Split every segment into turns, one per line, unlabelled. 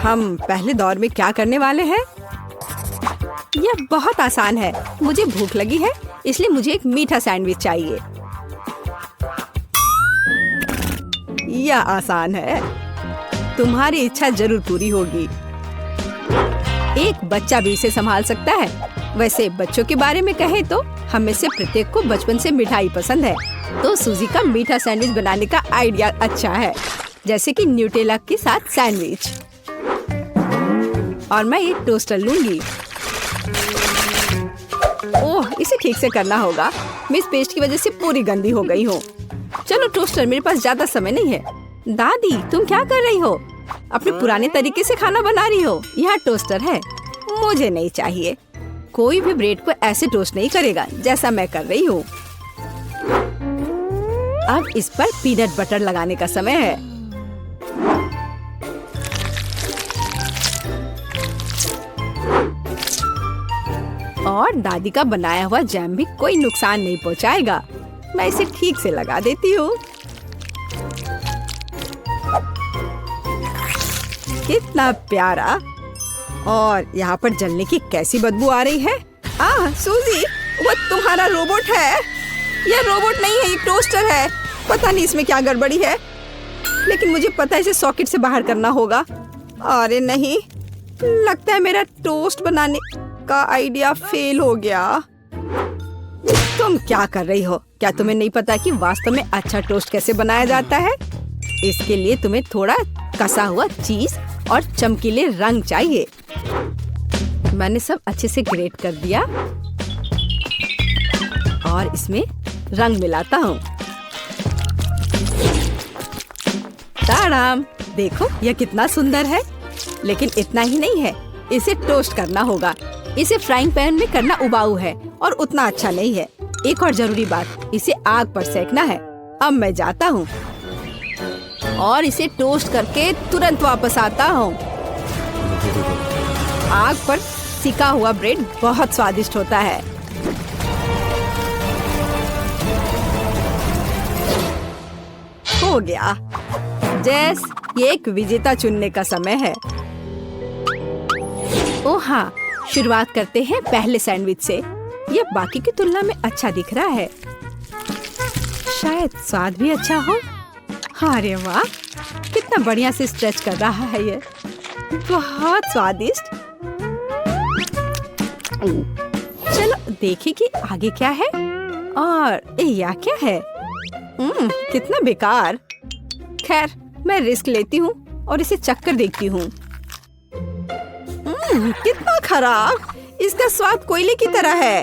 हम पहले दौर में क्या करने वाले हैं? यह बहुत आसान है। मुझे भूख लगी है, इसलिए मुझे एक मीठा सैंडविच चाहिए। यह आसान है। तुम्हारी इच्छा जरूर पूरी होगी। एक बच्चा भी इसे संभाल सकता है। वैसे बच्चों के बारे में कहें तो हम में से प्रत्येक को बचपन से मिठाई पसंद है, तो सूजी का मीठा सैंडविच बनाने का आइडिया अच्छा है, जैसे कि न्यूटेला के साथ सैंडविच। और मैं एक टोस्टर लूंगी। ओह, इसे ठीक से करना होगा। मैं इस पेस्ट की वजह से पूरी गंदी हो गई हूँ। चलो टोस्टर, मेरे पास ज्यादा समय नहीं है। दादी, तुम क्या कर रही हो? अपने पुराने तरीके से खाना बना रही हो। यहाँ टोस्टर है। मुझे नहीं चाहिए। कोई भी ब्रेड को ऐसे टोस्ट नहीं करेगा जैसा मैं कर रही हूँ। अब इस पर पीनट बटर लगाने का समय है। और दादी का बनाया हुआ जैम भी कोई नुकसान नहीं पहुँचाएगा। मैं इसे ठीक से लगा देती हूँ। कितना प्यारा। और यहाँ पर जलने की कैसी बदबू आ रही है। सूजी, वो तुम्हारा रोबोट है। यह रोबोट नहीं है, ये टोस्टर है। पता नहीं इसमें क्या गड़बड़ी है, लेकिन मुझे पता है इसे सॉकेट से बाहर करना होगा। अरे नहीं, लगता है मेरा टोस्ट बनाने का आइडिया फेल हो गया। तुम क्या कर रही हो? क्या तुम्हें नहीं पता कि वास्तव में अच्छा टोस्ट कैसे बनाया जाता है? इसके लिए तुम्हें थोड़ा कसा हुआ चीज और चमकीले रंग चाहिए। मैंने सब अच्छे से ग्रेट कर दिया और इसमें रंग मिलाता हूँ। ताड़ाम, देखो यह कितना सुंदर है। लेकिन इतना ही नहीं है, इसे टोस्ट करना होगा। इसे फ्राइंग पैन में करना उबाऊ है और उतना अच्छा नहीं है। एक और जरूरी बात, इसे आग पर सेकना है। अब मैं जाता हूँ और इसे टोस्ट करके तुरंत वापस आता हूँ। आग पर सिका हुआ ब्रेड बहुत स्वादिष्ट होता है। हो गया। जेस, ये एक विजेता चुनने का समय है। ओह हाँ, शुरुआत करते हैं पहले सैंडविच से। यह बाकी की तुलना में अच्छा दिख रहा है। शायद स्वाद भी अच्छा हो। अरे वाह, कितना बढ़िया से स्ट्रेच कर रहा है ये। बहुत स्वादिष्ट। चलो देखें कि आगे क्या है। और यह क्या है? कितना बेकार। खैर, मैं रिस्क लेती हूँ और इसे चक्कर देखती हूँ। कितना खराब। इसका स्वाद कोयले की तरह है।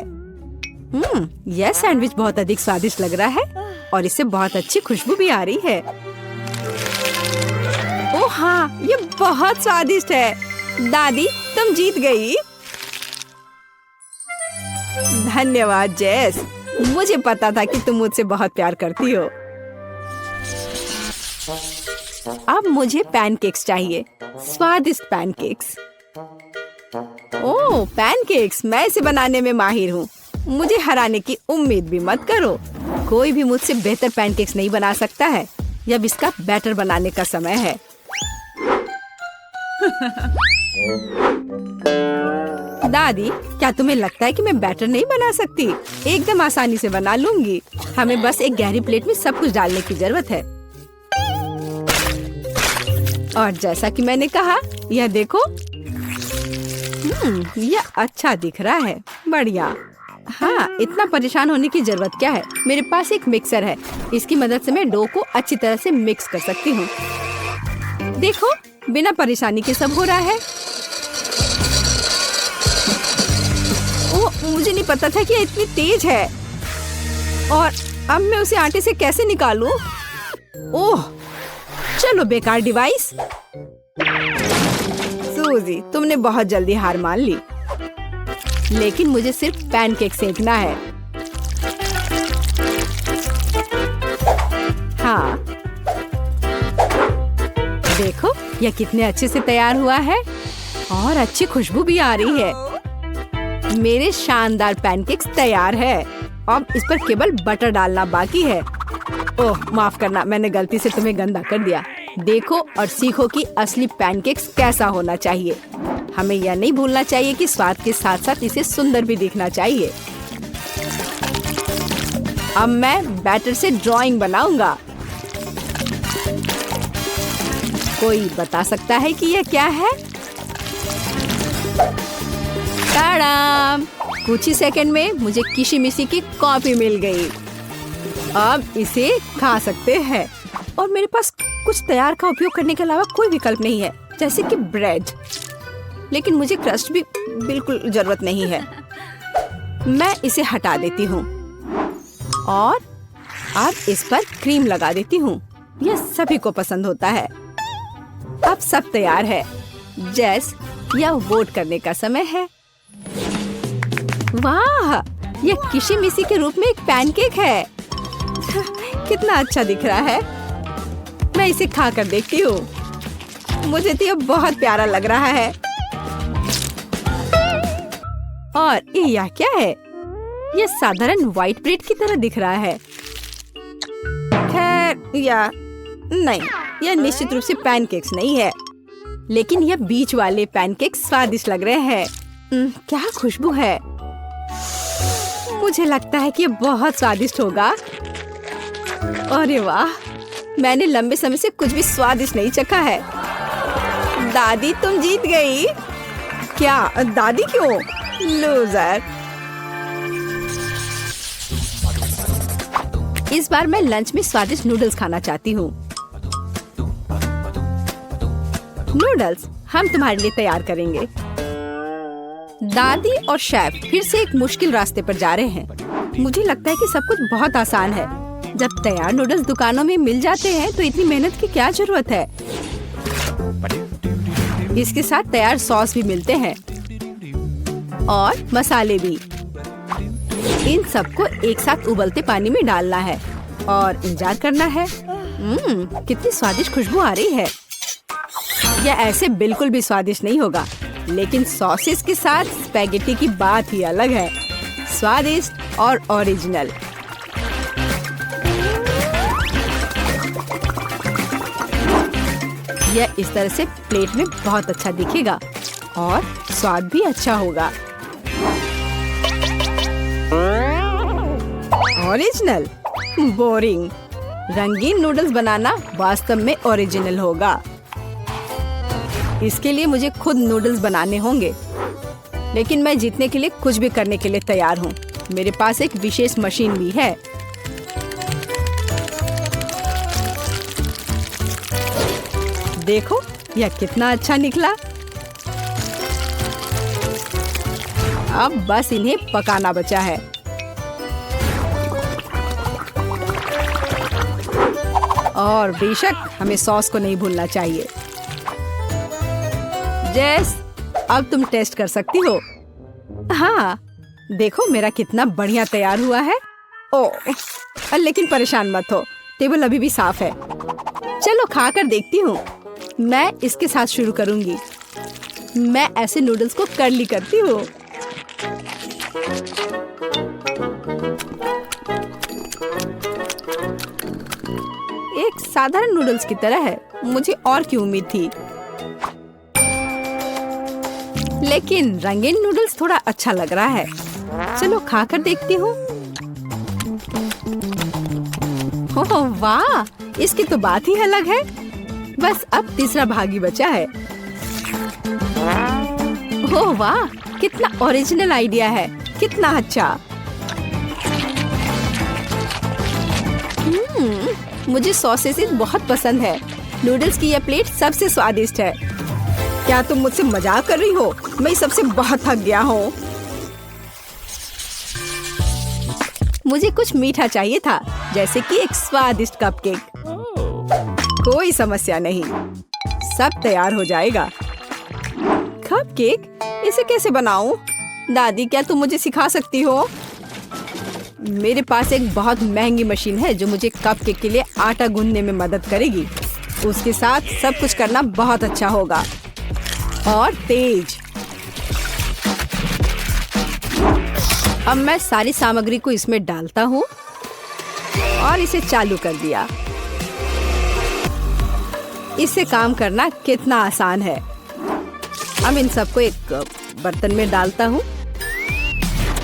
यह सैंडविच बहुत अधिक स्वादिष्ट लग रहा है और इससे बहुत अच्छी खुशबू भी आ रही है। ओह हाँ, ये बहुत स्वादिष्ट है। दादी, तुम जीत गई। धन्यवाद जेस। मुझे पता था कि तुम मुझसे बहुत प्यार करती हो। अब मुझे पैनकेक्स चाहिए। स्वादिष्ट पैनकेक्स। ओह, पैनकेक्स, मैं इसे बनाने में माहिर हूँ। मुझे हराने की उम्मीद भी मत करो। कोई भी मुझसे बेहतर पैनकेक्स नहीं बना सकता है। अब इसका बैटर बनाने का समय है। दादी, क्या तुम्हें लगता है कि मैं बैटर नहीं बना सकती? एकदम आसानी से बना लूंगी। हमें बस एक गहरी प्लेट में सब कुछ डालने की जरूरत है। और जैसा कि मैंने कहा, यह देखो। यह अच्छा दिख रहा है। बढ़िया। हाँ, इतना परेशान होने की जरूरत क्या है? मेरे पास एक मिक्सर है। इसकी मदद से मैं डो को अच्छी तरह से मिक्स कर सकती हूँ। देखो, बिना परेशानी के सब हो रहा है। ओह, मुझे नहीं पता था कि ये इतनी तेज है। और अब मैं उसे आटे से कैसे निकालूं? ओह, चलो बेकार डिवाइस। सूजी, तुमने बहुत जल्दी हार मान ली। लेकिन मुझे सिर्फ पैनकेक सेकना है। हाँ, देखो यह कितने अच्छे से तैयार हुआ है और अच्छी खुशबू भी आ रही है। मेरे शानदार पैनकेक्स तैयार है। अब इस पर केवल बटर डालना बाकी है। ओह, माफ करना, मैंने गलती से तुम्हें गंदा कर दिया। देखो और सीखो कि असली पैनकेक्स कैसा होना चाहिए। हमें यह नहीं भूलना चाहिए कि स्वाद के साथ साथ इसे सुंदर भी दिखना चाहिए। अब मैं बैटर से ड्राइंग बनाऊंगा। कोई बता सकता है कि यह क्या है? ताड़ाम! कुछ ही सेकंड में मुझे किशी-मिशी की कॉफी मिल गई। अब इसे खा सकते हैं और मेरे पास कुछ तैयार का उपयोग करने के अलावा कोई विकल्प नहीं है, जैसे कि ब्रेड। लेकिन मुझे क्रस्ट भी बिल्कुल जरूरत नहीं है। मैं इसे हटा देती हूँ और अब इस पर क्रीम लगा देती हूँ। यह सभी को पसंद होता है। अब सब तैयार है। जैस, यह वोट करने का समय है। वाह! यह किशी-मिशी के रूप में एक पैनकेक है। कितना अच्छा दिख रहा है। मैं इसे खा कर देखती हूँ। मुझे तो यह बहुत प्यारा लग रहा है। और यह क्या है? यह साधारण व्हाइट ब्रेड की तरह दिख रहा है। खैर, या नहीं, यह निश्चित रूप से पैनकेक्स नहीं है। लेकिन यह बीच वाले पैनकेक्स स्वादिष्ट लग रहे हैं। क्या खुशबू है। मुझे लगता है कि यह बहुत स्वादिष्ट होगा। अरे वाह! मैंने लंबे समय से कुछ भी स्वादिष्ट नहीं चखा है। दादी, तुम जीत गई। क्या? दादी क्यों? लूजर। इस बार मैं लंच में स्वादिष्ट नूडल्स खाना चाहती हूँ। नूडल्स हम तुम्हारे लिए तैयार करेंगे। दादी और शेफ फिर से एक मुश्किल रास्ते पर जा रहे हैं। मुझे लगता है कि सब कुछ बहुत आसान है। जब तैयार नूडल्स दुकानों में मिल जाते हैं तो इतनी मेहनत की क्या जरूरत है। इसके साथ तैयार सॉस भी मिलते हैं और मसाले भी। इन सबको एक साथ उबलते पानी में डालना है और इंतजार करना है। कितनी स्वादिष्ट खुशबू आ रही है। यह ऐसे बिल्कुल भी स्वादिष्ट नहीं होगा, लेकिन सॉसेस के साथ स्पैगेटी की बात ही अलग है। स्वादिष्ट और ओरिजिनल। यह इस तरह से प्लेट में बहुत अच्छा दिखेगा और स्वाद भी अच्छा होगा। ओरिजिनल? बोरिंग। रंगीन नूडल्स बनाना वास्तव में ओरिजिनल होगा। इसके लिए मुझे खुद नूडल्स बनाने होंगे। लेकिन मैं जीतने के लिए कुछ भी करने के लिए तैयार हूँ। मेरे पास एक विशेष मशीन भी है। देखो, यह कितना अच्छा निकला। अब बस इन्हें पकाना बचा है। और बेशक हमें सॉस को नहीं भूलना चाहिए। जेस, अब तुम टेस्ट कर सकती हो। हाँ, देखो मेरा कितना बढ़िया तैयार हुआ है। ओह, लेकिन परेशान मत हो, टेबल अभी भी साफ है। चलो खा कर देखती हूँ। मैं इसके साथ शुरू करूंगी। मैं ऐसे नूडल्स को कर्ली करती हूँ। एक साधारण नूडल्स की तरह है। मुझे और की उम्मीद थी, लेकिन रंगीन नूडल्स थोड़ा अच्छा लग रहा है। चलो खा कर देखती हूँ। ओह वाह, इसकी तो बात ही अलग है। बस अब तीसरा भाग ही बचा है। ओह वाह, कितना ओरिजिनल आइडिया है। कितना अच्छा। मुझे सॉसेस बहुत पसंद है। नूडल्स की यह प्लेट सबसे स्वादिष्ट है। क्या तुम मुझसे मजाक कर रही हो? मैं इस सबसे बहुत थक गया हूँ। मुझे कुछ मीठा चाहिए था, जैसे कि एक स्वादिष्ट कपकेक। कोई समस्या नहीं, सब तैयार हो जाएगा। कपकेक? इसे कैसे बनाऊं? दादी, क्या तुम मुझे सिखा सकती हो? मेरे पास एक बहुत महंगी मशीन है जो मुझे कपकेक के लिए आटा गूंदने में मदद करेगी। उसके साथ सब कुछ करना बहुत अच्छा होगा और तेज। अब मैं सारी सामग्री को इसमें डालता हूँ और इसे चालू कर दिया। इससे काम करना कितना आसान है। अब इन सबको एक बर्तन में डालता हूँ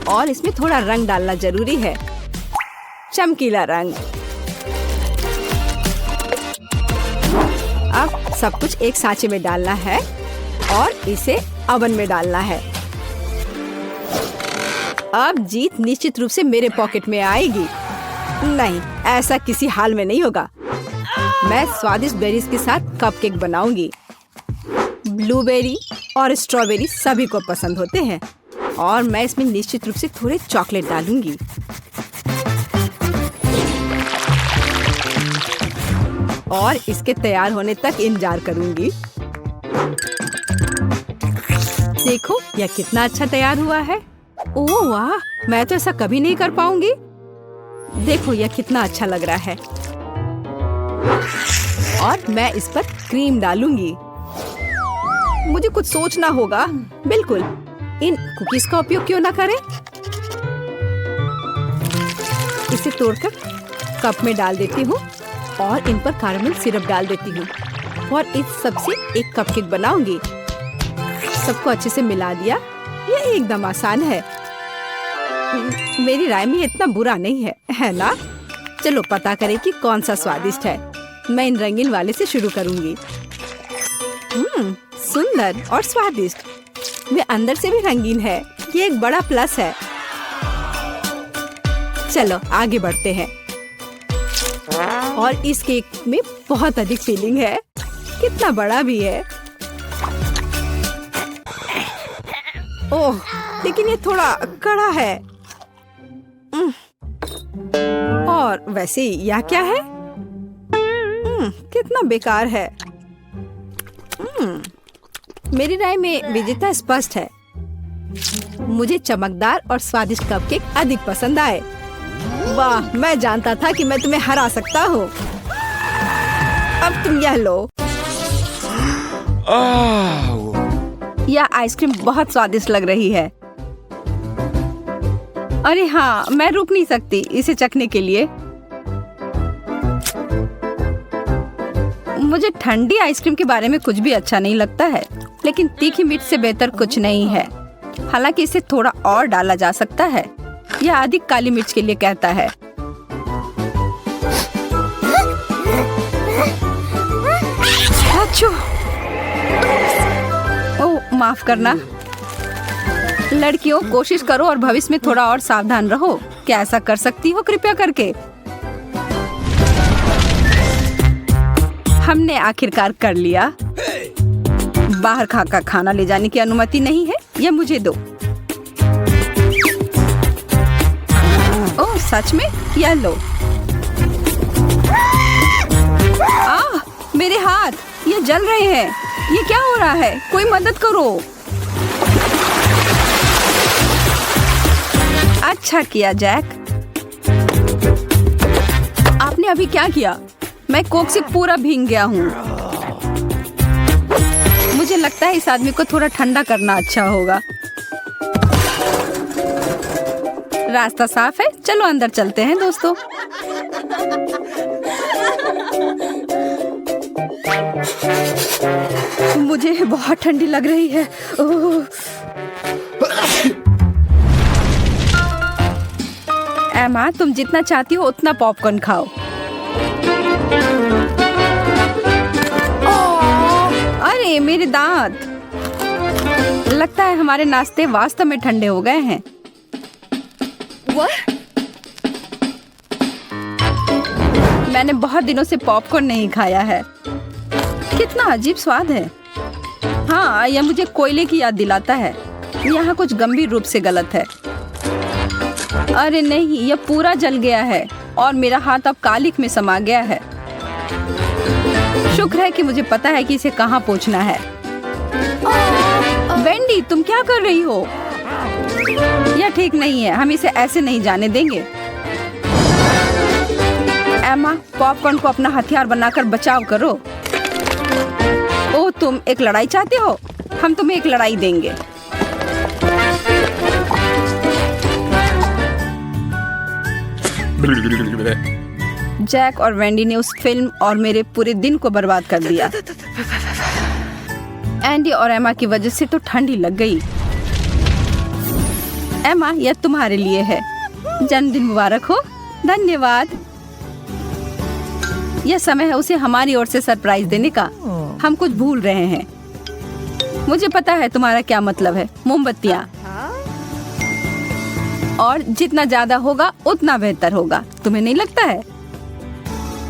और इसमें थोड़ा रंग डालना जरूरी है, चमकीला रंग। अब सब कुछ एक सांचे में डालना है और इसे ओवन में डालना है। अब जीत निश्चित रूप से मेरे पॉकेट में आएगी। नहीं, ऐसा किसी हाल में नहीं होगा। मैं स्वादिष्ट बेरीज के साथ कपकेक बनाऊंगी। ब्लूबेरी और स्ट्रॉबेरी सभी को पसंद होते हैं और मैं इसमें निश्चित रूप से थोड़े चॉकलेट डालूंगी। और इसके तैयार होने तक इंतजार करूंगी। देखो यह कितना अच्छा तैयार हुआ है। ओह वाह, मैं तो ऐसा कभी नहीं कर पाऊंगी। देखो यह कितना अच्छा लग रहा है। और मैं इस पर क्रीम डालूंगी। मुझे कुछ सोचना होगा। बिल्कुल, इन कुकीज का उपयोग क्यों ना करें। इसे तोड़कर कप में डाल देती हूँ और इन पर कैरेमल सिरप डाल देती हूँ और इस सब से एक कपकेक बनाऊंगी। सबको अच्छे से मिला दिया। यह एकदम आसान है। मेरी राय में इतना बुरा नहीं है ना? चलो पता करें कि कौन सा स्वादिष्ट है। मैं इन रंगीन वाले से शुरू करूंगी। सुंदर और स्वादिष्ट। वे अंदर से भी रंगीन है। ये एक बड़ा प्लस है। चलो आगे बढ़ते हैं। और इस केक में बहुत अधिक फिलिंग है। कितना बड़ा भी है। ओह, लेकिन ये थोड़ा कड़ा है। और वैसे यह क्या है? कितना बेकार है। मेरी राय में विजेता स्पष्ट है। मुझे चमकदार और स्वादिष्ट कपकेक अधिक पसंद आए। वाह, मैं जानता था कि मैं तुम्हें हरा सकता हूँ। अब तुम यह लो। यह आइसक्रीम बहुत स्वादिष्ट लग रही है। अरे हाँ, मैं रुक नहीं सकती इसे चखने के लिए। मुझे ठंडी आइसक्रीम के बारे में कुछ भी अच्छा नहीं लगता है, लेकिन तीखी मिर्च से बेहतर कुछ नहीं है। हालांकि इसे थोड़ा और डाला जा सकता है। यह अधिक काली मिर्च के लिए कहता है। ओह, माफ करना। लड़कियों, कोशिश करो और भविष्य में थोड़ा और सावधान रहो। क्या ऐसा कर सकती हो कृपया करके? हमने आखिरकार कर लिया। बाहर खाकर खाना ले जाने की अनुमति नहीं है। यह मुझे दो। ओह सच में? यह लो। मेरे हाथ, ये जल रहे हैं। ये क्या हो रहा है? कोई मदद करो। अच्छा किया जैक। आपने अभी क्या किया? मैं कोक से पूरा भीग गया हूँ। मुझे लगता है इस आदमी को थोड़ा ठंडा करना अच्छा होगा। रास्ता साफ है। चलो अंदर चलते हैं दोस्तों। मुझे बहुत ठंडी लग रही है। एमा, तुम जितना चाहती हो उतना पॉपकॉर्न खाओ। अरे मेरे दांत। लगता है हमारे नाश्ते वास्तव में ठंडे हो गए हैं। मैंने बहुत दिनों से पॉपकॉर्न नहीं खाया है। कितना अजीब स्वाद है। हाँ, यह मुझे कोयले की याद दिलाता है। यहाँ कुछ गंभीर रूप से गलत है। अरे नहीं, यह पूरा जल गया है और मेरा हाथ अब कालिक में समा गया है। शुक्र है कि मुझे पता है कि इसे कहाँ पोंछना है। वेंडी, तुम क्या कर रही हो? यह ठीक नहीं है। हम इसे ऐसे नहीं जाने देंगे। एमा, पॉपकॉर्न को अपना हथियार बनाकर बचाव करो। ओह, तुम एक लड़ाई चाहते हो? हम तुम्हें एक लड़ाई देंगे। जैक और वेंडी ने उस फिल्म और मेरे पूरे दिन को बर्बाद कर दिया। एंडी और एमा की वजह से तो ठंड ही लग गई। एमा, यह तुम्हारे लिए है। जन्मदिन मुबारक हो। धन्यवाद। यह समय है उसे हमारी ओर से सरप्राइज देने का। हम कुछ भूल रहे हैं। मुझे पता है तुम्हारा क्या मतलब है। मोमबत्तियाँ, और जितना ज्यादा होगा उतना बेहतर होगा। तुम्हें नहीं लगता है?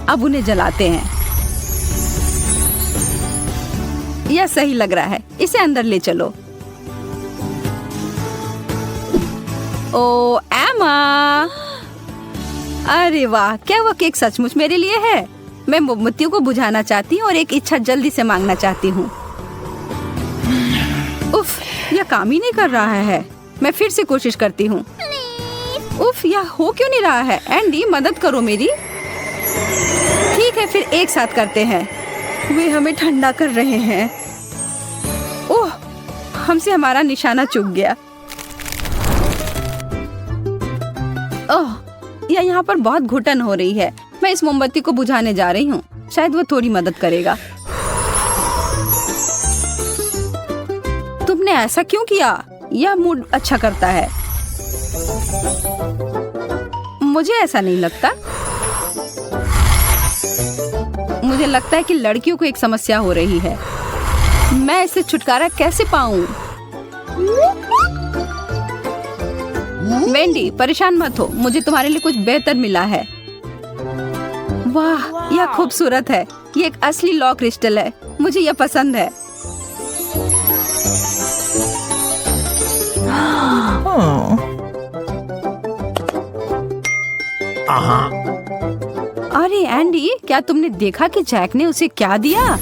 अब उन्हें जलाते हैं। यह सही लग रहा है। इसे अंदर ले चलो। ओ एमा, अरे वाह, क्या वो केक सचमुच मेरे लिए है? मैं मोमबत्तियों को बुझाना चाहती हूँ और एक इच्छा जल्दी से मांगना चाहती हूँ। उफ, यह काम ही नहीं कर रहा है। मैं फिर से कोशिश करती हूँ। उफ, यह हो क्यों नहीं रहा है? एंडी, मदद करो मेरी। ठीक है, फिर एक साथ करते हैं। वे हमें ठंडा कर रहे हैं। ओह, हमसे हमारा निशाना चूक गया। ओह, यह यहाँ पर बहुत घुटन हो रही है। मैं इस मोमबत्ती को बुझाने जा रही हूँ। शायद वो थोड़ी मदद करेगा। तुमने ऐसा क्यों किया? यह मूड अच्छा करता है। मुझे ऐसा नहीं लगता। मुझे लगता है कि लड़कियों को एक समस्या हो रही है। मैं इससे छुटकारा कैसे पाऊं? वेंडी, परेशान मत हो। मुझे तुम्हारे लिए कुछ बेहतर मिला है। वाह, यह खूबसूरत है। ये एक असली लॉ क्रिस्टल है। मुझे यह पसंद है। अरे एंडी, क्या तुमने देखा कि जैक ने उसे क्या दिया?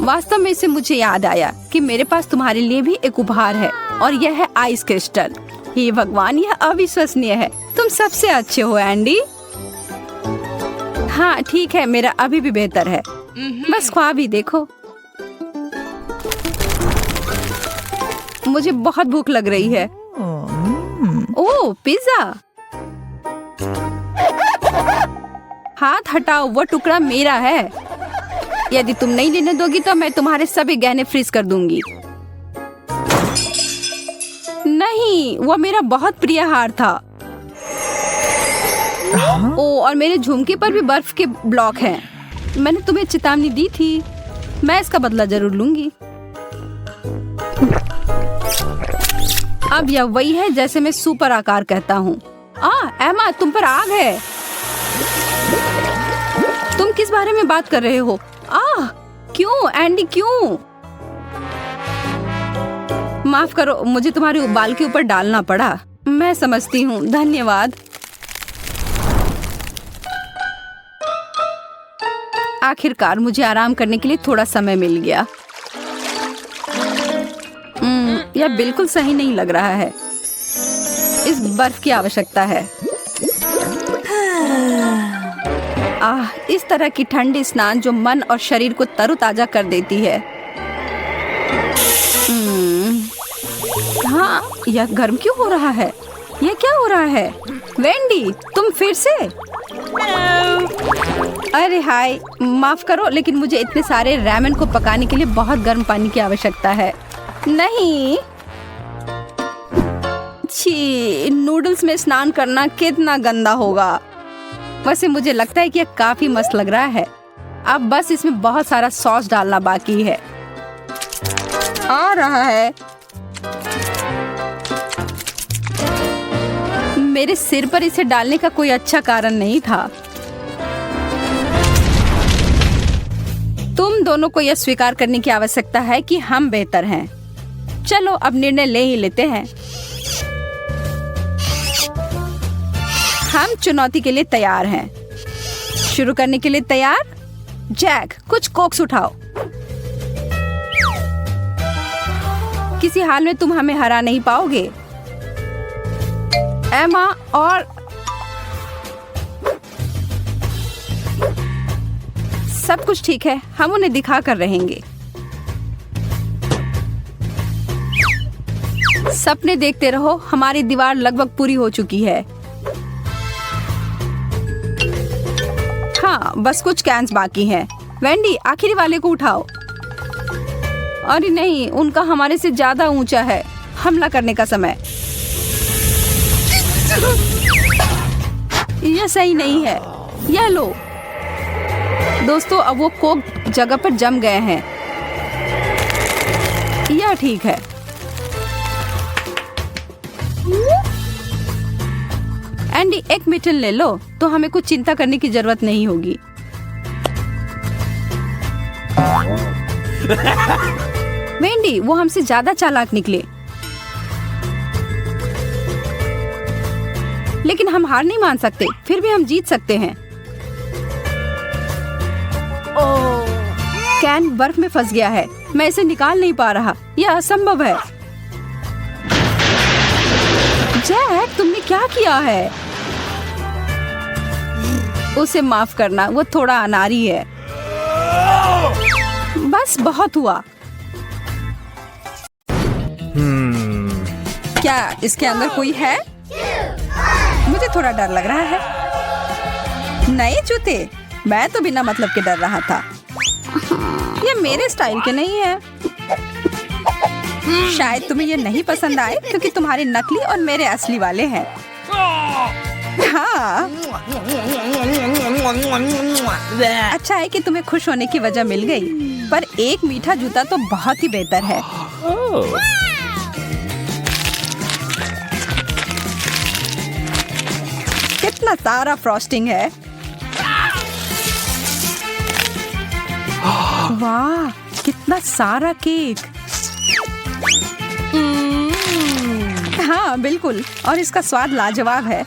वास्तव में इससे मुझे याद आया कि मेरे पास तुम्हारे लिए भी एक उपहार है, और यह है आइस क्रिस्टल। हे भगवान, यह अविश्वसनीय है। तुम सबसे अच्छे हो एंडी। हाँ ठीक है, मेरा अभी भी बेहतर है। बस ख्वाब ही देखो। मुझे बहुत भूख लग रही है। ओह, पिज्जा। हाथ हटाओ, वो टुकड़ा मेरा है। यदि तुम नहीं लेने दोगी तो मैं तुम्हारे सभी गहने फ्रीज कर दूंगी। नहीं, वो मेरा बहुत प्रिय हार था। ओ, और मेरे झुमके पर भी बर्फ के ब्लॉक हैं। मैंने तुम्हें चेतावनी दी थी। मैं इसका बदला जरूर लूंगी। अब यह वही है जैसे मैं सुपर आकार कहता हूँ। एमा, तुम पर आग है। तुम किस बारे में बात कर रहे हो? क्यों एंडी, क्यों? माफ करो, मुझे तुम्हारे बाल के ऊपर डालना पड़ा। मैं समझती हूँ। धन्यवाद। आखिरकार मुझे आराम करने के लिए थोड़ा समय मिल गया। यह बिल्कुल सही नहीं लग रहा है। इस बर्फ की आवश्यकता है। इस तरह की ठंडी स्नान जो मन और शरीर को तरोताजा कर देती है। हाँ, यह गर्म क्यों हो रहा है? यह क्या हो रहा है? वेंडी, तुम फिर से? अरे हाय, माफ करो, लेकिन मुझे इतने सारे रैमेन को पकाने के लिए बहुत गर्म पानी की आवश्यकता है। नहीं, छी, नूडल्स में स्नान करना कितना गंदा होगा। वैसे मुझे लगता है कि यह काफी मस्त लग रहा है। अब बस इसमें बहुत सारा सॉस डालना बाकी है। आ रहा है। मेरे सिर पर इसे डालने का कोई अच्छा कारण नहीं था। तुम दोनों को यह स्वीकार करने की आवश्यकता है कि हम बेहतर हैं। चलो अब निर्णय ले ही लेते हैं। हम चुनौती के लिए तैयार हैं। शुरू करने के लिए तैयार? जैक, कुछ कोक्स उठाओ। किसी हाल में तुम हमें हरा नहीं पाओगे। एमा और सब कुछ ठीक है, हम उन्हें दिखा कर रहेंगे। सपने देखते रहो, हमारी दीवार लगभग पूरी हो चुकी है। बस कुछ कैंस बाकी हैं। वेंडी, आखिरी वाले को उठाओ। अरे नहीं, उनका हमारे से ज्यादा ऊंचा है। हमला करने का समय। यह सही नहीं है। यह लो दोस्तों, अब वो कोक जगह पर जम गए हैं। यह ठीक है। एंडी, एक मिटन ले लो तो हमें कुछ चिंता करने की जरूरत नहीं होगी। वेंडी, वो हमसे ज्यादा चालाक निकले। लेकिन हम हार नहीं मान सकते, फिर भी हम जीत सकते हैं। कैन बर्फ में फंस गया है। मैं इसे निकाल नहीं पा रहा। यह असंभव है। जैक, तुमने क्या किया है? उसे माफ करना, वो थोड़ा अनाड़ी है। बस बहुत हुआ। क्या इसके अंदर कोई है? मुझे थोड़ा डर लग रहा है। नए जूते? मैं तो बिना मतलब के डर रहा था। ये मेरे स्टाइल के नहीं है। शायद तुम्हें ये नहीं पसंद आए क्योंकि तुम्हारे नकली और मेरे असली वाले हैं। हाँ, अच्छा है कि तुम्हें खुश होने की वजह मिल गई, पर एक मीठा जूता तो बहुत ही बेहतर है। कितना सारा फ्रॉस्टिंग है। वाह, कितना सारा केक। हाँ बिल्कुल, और इसका स्वाद लाजवाब है।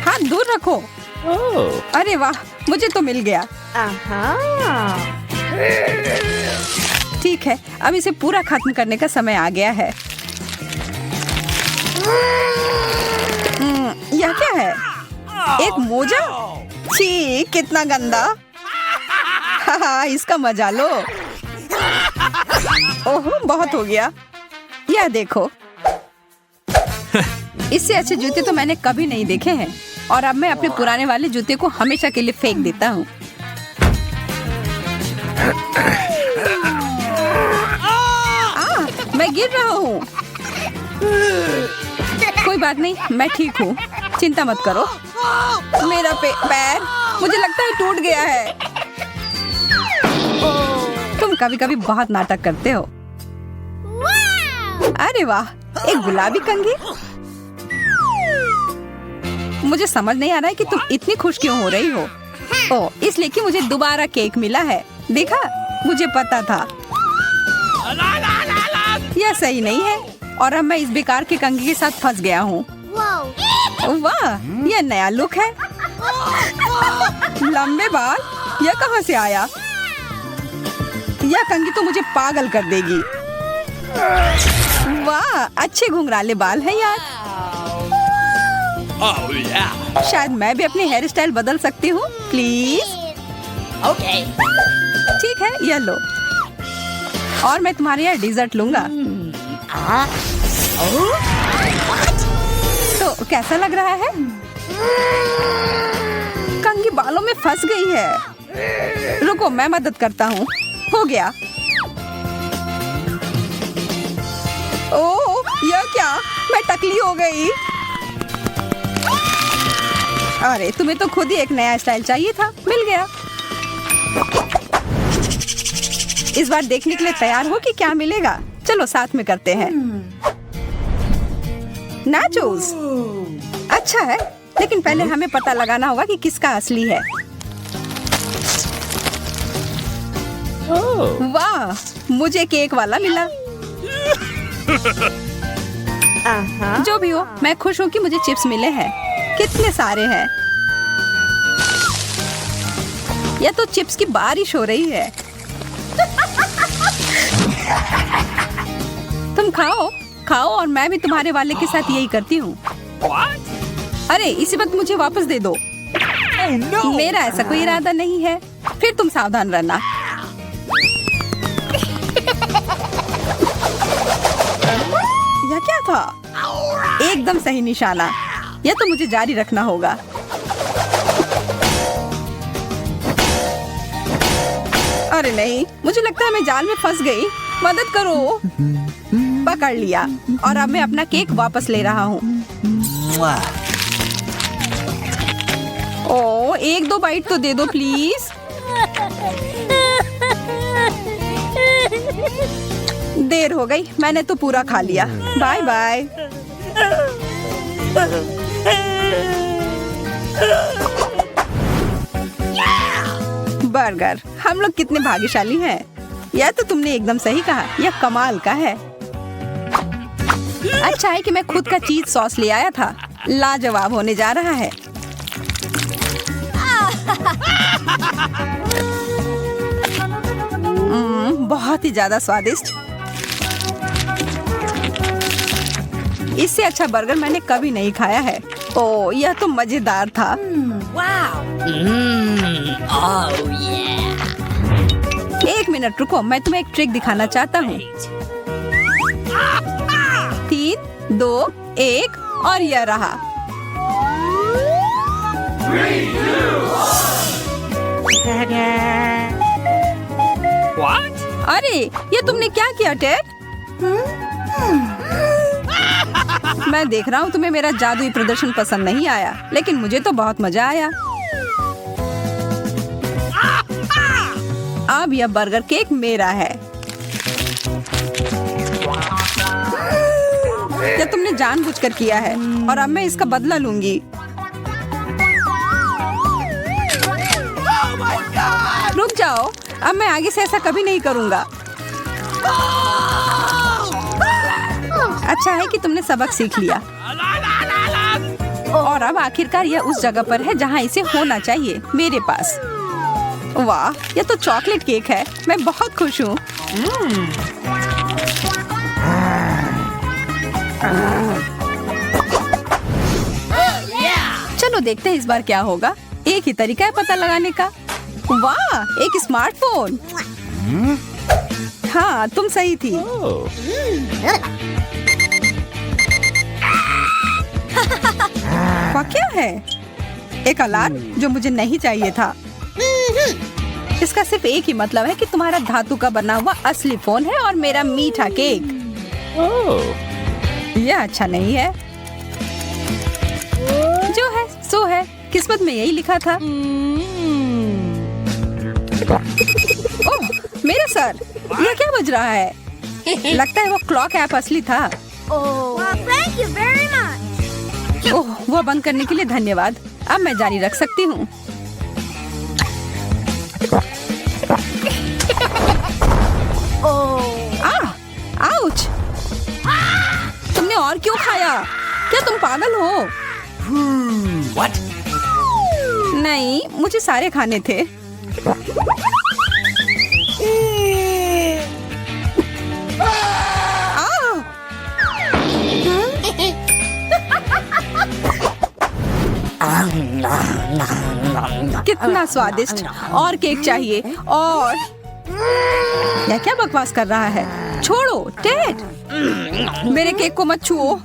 हाथ दूर रखो। अरे वाह, मुझे तो मिल गया। ठीक है, अब इसे पूरा खत्म करने का समय आ गया है। यह क्या है? एक मोजा? छी, कितना गंदा। हाँ, इसका मजा लो। ओह, बहुत हो गया। यह देखो। इससे अच्छे जूते तो मैंने कभी नहीं देखे हैं, और अब मैं अपने पुराने वाले जूते को हमेशा के लिए फेंक देता हूँ। मैं गिर रहा हूँ। कोई बात नहीं, मैं ठीक हूँ, चिंता मत करो। मेरा पैर मुझे लगता है टूट गया है। तुम कभी कभी बहुत नाटक करते हो। अरे वाह, एक गुलाबी कंघी। मुझे समझ नहीं आ रहा है कि तुम इतनी खुश क्यों हो रही हो। ओह, इसलिए कि मुझे दोबारा केक मिला है। देखा, मुझे पता था। यह सही नहीं है, और अब मैं इस बेकार के कंघी के साथ फंस गया हूँ। वाह, यह नया लुक है। लंबे बाल, यह कहाँ से आया? यह कंघी तो मुझे पागल कर देगी। वाह, अच्छे घुंघराले बाल हैं यार। शायद मैं भी अपनी हेयर स्टाइल बदल सकती हूँ, प्लीज। ओके, ठीक है, यह लो। और मैं तुम्हारे यहाँ डिजर्ट लूंगा। तो कैसा लग रहा है? कंघी बालों में फंस गई है। रुको, मैं मदद करता हूँ। हो गया। ओह, यह क्या? मैं टकली हो गई। अरे, तुम्हें तो खुद ही एक नया स्टाइल चाहिए था, मिल गया। इस बार देखने के लिए तैयार हो कि क्या मिलेगा? चलो साथ में करते हैं। नाचोस, अच्छा है, लेकिन पहले हमें पता लगाना होगा कि किसका असली है। वाह, मुझे केक वाला मिला। जो भी हो, मैं खुश हूँ कि मुझे चिप्स मिले हैं। कितने सारे हैं। यह तो चिप्स की बारिश हो रही है। तुम खाओ खाओ, और मैं भी तुम्हारे वाले के साथ यही करती हूँ। अरे, इसी वक्त मुझे वापस दे दो। मेरा ऐसा कोई इरादा नहीं है। फिर तुम सावधान रहना। यह क्या था? एकदम सही निशाना। यह तो मुझे जारी रखना होगा। अरे नहीं, मुझे लगता है मैं जाल में फंस गई। मदद करो। पकड़ लिया और अब मैं अपना केक वापस ले रहा हूँ। ओ, एक दो बाइट तो दे दो प्लीज। देर हो गई, मैंने तो पूरा खा लिया। Bye bye. बर्गर, हम लोग कितने भाग्यशाली हैं। यह तो तुमने एकदम सही कहा, यह कमाल का है। अच्छा है कि मैं खुद का चीज सॉस ले आया था। लाजवाब होने जा रहा है। बहुत ही ज्यादा स्वादिष्ट। इससे अच्छा बर्गर मैंने कभी नहीं खाया है। ओह, यह तो मजेदार था। एक मिनट रुको, मैं तुम्हें एक ट्रिक दिखाना चाहता हूँ। 3, 2, 1 और यह रहा।
What?
अरे, ये तुमने क्या किया टेड? मैं देख रहा हूँ तुम्हें मेरा जादुई प्रदर्शन पसंद नहीं आया, लेकिन मुझे तो बहुत मजा आया। अब यह बर्गर केक मेरा है। यह तुमने जानबूझकर किया है और अब मैं इसका बदला लूंगी। रुक जाओ, अब मैं आगे से ऐसा कभी नहीं करूंगा। अच्छा है कि तुमने सबक सीख लिया और अब आखिरकार यह उस जगह पर है जहां इसे होना चाहिए, मेरे पास। वाह, यह तो चॉकलेट केक है। मैं बहुत खुश हूँ। चलो देखते हैं इस बार क्या होगा। एक ही तरीका है पता लगाने का। वाह, एक स्मार्टफोन। हाँ, तुम सही थी। वह क्या है? एक अलार्म जो मुझे नहीं चाहिए था। इसका सिर्फ एक ही मतलब है कि तुम्हारा धातु का बना हुआ असली फोन है और मेरा मीठा केक। यह अच्छा नहीं है। जो है सो है, किस्मत में यही लिखा था। ओह, मेरा सर, यह क्या बज रहा है? लगता है वो क्लॉक ऐप असली था।
Thank you very much.
ओह, वह बंद करने के लिए धन्यवाद। अब मैं जारी रख सकती हूँ। आउच! तुमने और क्यों खाया? क्या तुम पागल हो?
What?
नहीं, मुझे सारे खाने थे। कितना स्वादिष्ट। और केक चाहिए। और यह क्या बकवास कर रहा है? छोड़ो टेड, मेरे केक को मत छुओ।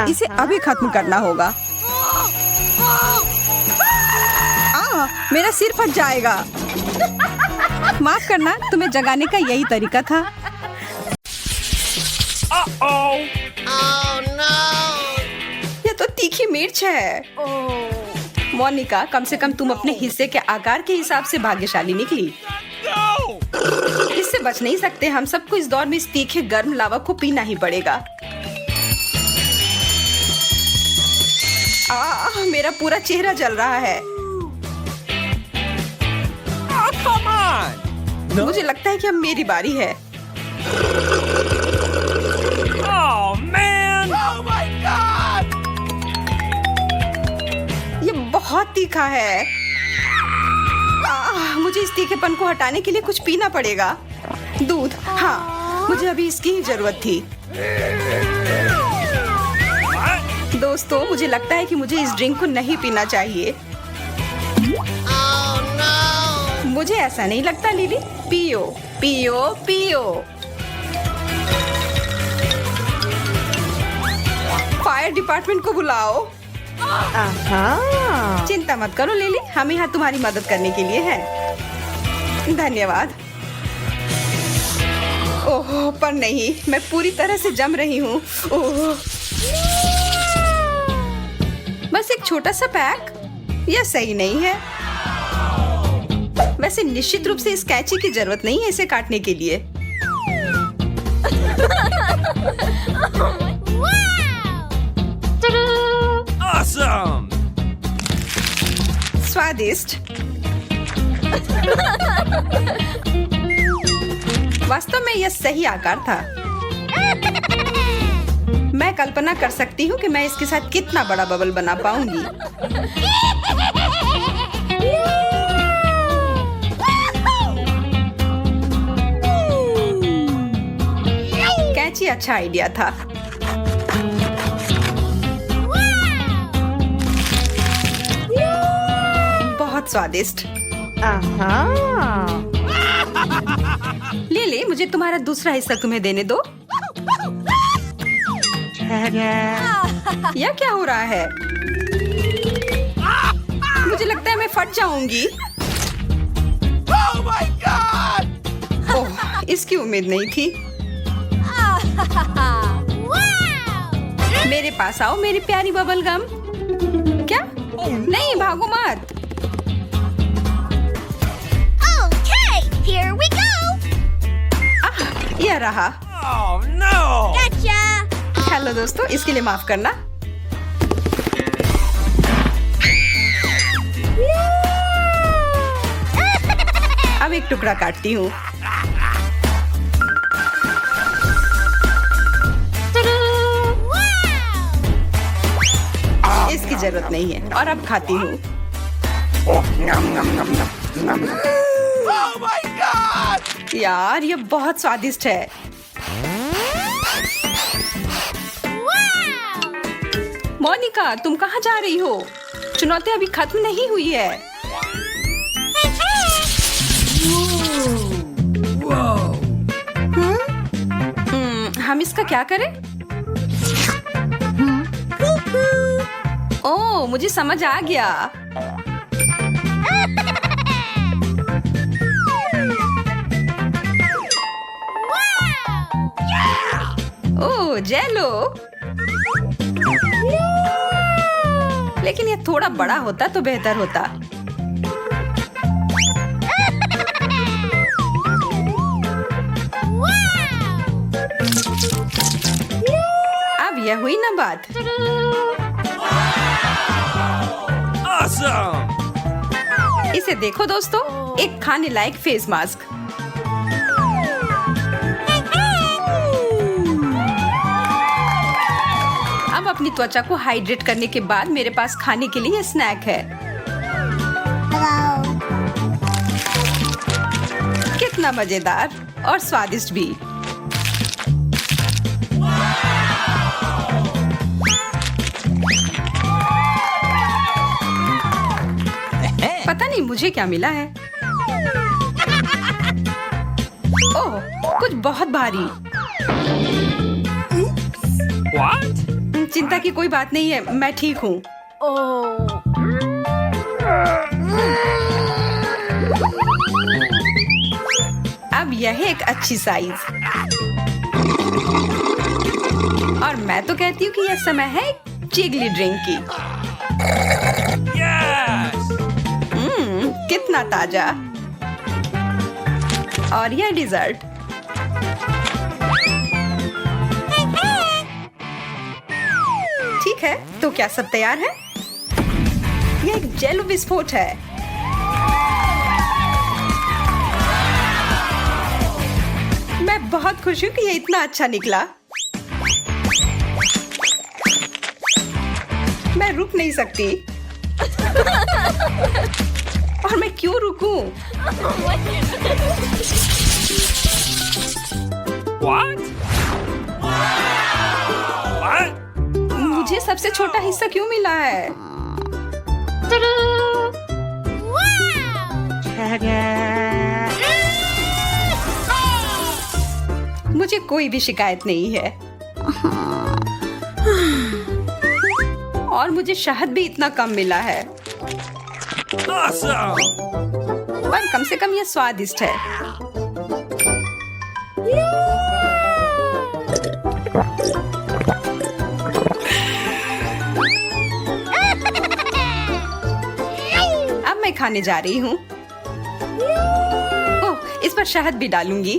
इसे अभी खत्म करना होगा। मेरा सिर फट जाएगा। माफ करना, तुम्हें जगाने का यही तरीका था। ये तो तीखी मिर्च है। मोनिका, कम से कम तुम अपने हिस्से के आकार के हिसाब से भाग्यशाली निकली। इससे बच नहीं सकते। हम सबको इस दौर में इस तीखे गर्म लावा को पीना ही पड़ेगा। मेरा पूरा चेहरा जल रहा है।
Come on! No?
मुझे लगता है कि अब मेरी बारी है।
Oh man! Oh my God!
ये बहुत तीखा है। मुझे इस तीखेपन को हटाने के लिए कुछ पीना पड़ेगा। दूध, हाँ, मुझे अभी इसकी ही जरूरत थी। दोस्तों, मुझे लगता है कि मुझे इस ड्रिंक को नहीं पीना चाहिए। मुझे ऐसा नहीं लगता लिली। पियो पियो पियो। फायर डिपार्टमेंट को बुलाओ। चिंता मत करो लिली, हम यहाँ तुम्हारी मदद करने के लिए हैं। धन्यवाद। ओह, पर नहीं, मैं पूरी तरह से जम रही हूँ। ओह, बस एक छोटा सा पैक, यह सही नहीं है। वैसे निश्चित रूप से इस कैंची की जरूरत नहीं है इसे काटने के लिए।
Awesome!
स्वादिष्ट। वास्तव में यह सही आकार था। मैं कल्पना कर सकती हूँ कि मैं इसके साथ कितना बड़ा बबल बना पाऊंगी। कैंची अच्छा आइडिया था। बहुत स्वादिष्ट। ले, मुझे तुम्हारा दूसरा हिस्सा तुम्हें देने दो। यह क्या हो रहा है? मुझे लगता है मैं फट जाऊंगी।
Oh my God!
ओह, इसकी उम्मीद नहीं थी। मेरे पास आओ मेरी प्यारी बबल गम। क्या? नहीं, भागो मत।
Okay, here we go.
यह रहा।
Oh no!
Gotcha.
हेलो दोस्तों, इसके लिए माफ करना। अब एक टुकड़ा काटती हूँ। इसकी जरूरत नहीं है और अब खाती हूँ।
Oh my God!
यार, यह बहुत स्वादिष्ट है। मोनिका, तुम कहाँ जा रही हो? चुनौती अभी खत्म नहीं हुई है। हम इसका क्या करें? ओह, मुझे समझ आ गया। ओह, जेलो। लेकिन ये थोड़ा बड़ा होता तो बेहतर होता। अब यह हुई ना बात।
Awesome!
इसे देखो दोस्तों, एक खाने लायक फेस मास्क। अब अपनी त्वचा को हाइड्रेट करने के बाद मेरे पास खाने के लिए स्नैक है। कितना मजेदार और स्वादिष्ट भी। पता नहीं मुझे क्या मिला है। ओह, कुछ बहुत भारी।
What?
चिंता की कोई बात नहीं है, मैं ठीक हूँ। अब यह है एक अच्छी साइज। और मैं तो कहती हूँ कि यह समय है जिगली ड्रिंक की।
Yes!
कितना ताजा। और यह डिजर्ट। ठीक है, तो क्या सब तैयार है? यह एक जेलो विस्फोट है। मैं बहुत खुश हूँ कि यह इतना अच्छा निकला। मैं रुक नहीं सकती। और मैं क्यों रुकूं?
What? What?
मुझे सबसे छोटा हिस्सा क्यों मिला है? मुझे कोई भी शिकायत नहीं है। और मुझे शहद भी इतना कम मिला है।
Awesome!
पर कम से कम ये स्वादिष्ट है। अब मैं खाने जा रही हूँ। ओह, इस पर शहद भी डालूंगी।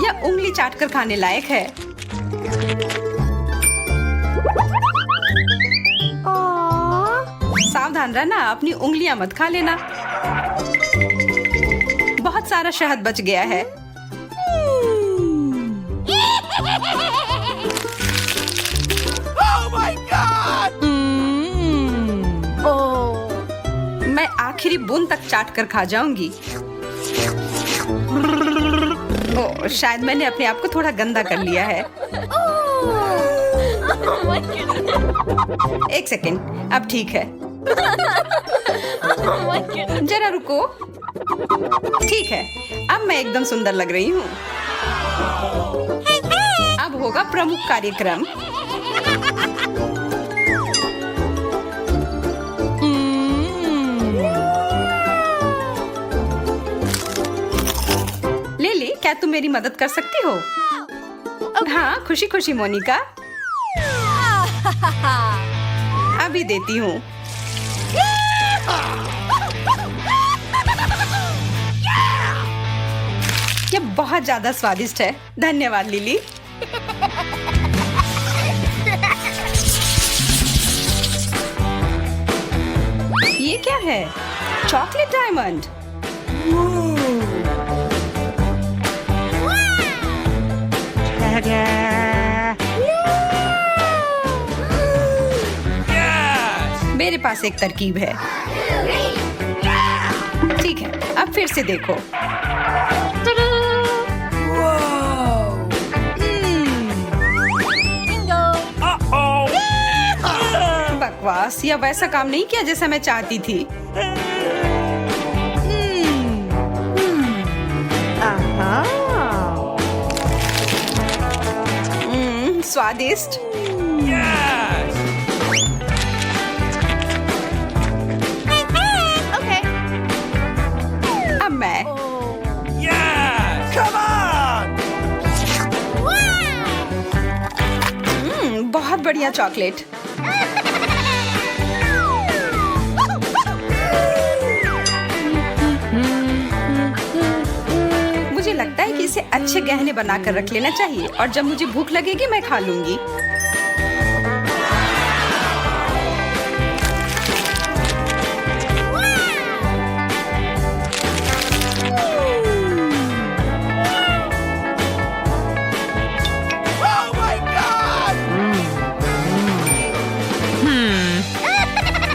यह उंगली चाटकर खाने लायक है। सावधान रहना, अपनी उंगलियां मत खा लेना। बहुत सारा शहद बच गया है।
Oh my God!
मैं आखिरी बूंद तक चाट कर खा जाऊंगी। ओह, शायद मैंने अपने आप को थोड़ा गंदा कर लिया है। एक सेकंड, अब ठीक है। जरा रुको। ठीक है, अब मैं एकदम सुंदर लग रही हूँ। अब होगा प्रमुख कार्यक्रम। लिली, क्या तुम मेरी मदद कर सकती हो? हाँ, खुशी खुशी मोनिका। अभी देती हूँ। ये बहुत ज्यादा स्वादिष्ट है। धन्यवाद लिली। ये क्या है? Chocolate diamond.
Yes!
मेरे पास एक तरकीब है। ठीक है, अब फिर से देखो।
Uh-oh!
बकवास, यह वैसा काम नहीं किया जैसा मैं चाहती थी। स्वादिष्ट।
Yes!
अब मैं
Yes! Come on!
बहुत बढ़िया चॉकलेट। मुझे लगता है कि इसे अच्छे गहने बनाकर रख लेना चाहिए और जब मुझे भूख लगेगी मैं खा लूंगी।
Oh my God!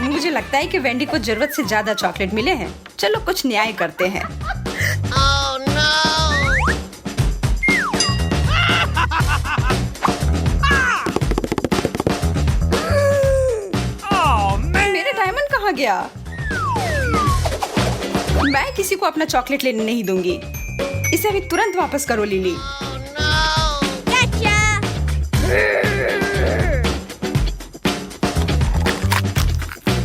मुझे लगता है कि वेंडी को जरूरत से ज्यादा चॉकलेट मिले हैं। चलो कुछ न्याय करते हैं।
Oh man!
मेरे डायमंड कहाँ गया? मैं किसी को अपना चॉकलेट लेने नहीं दूंगी। इसे अभी तुरंत वापस करो लिली।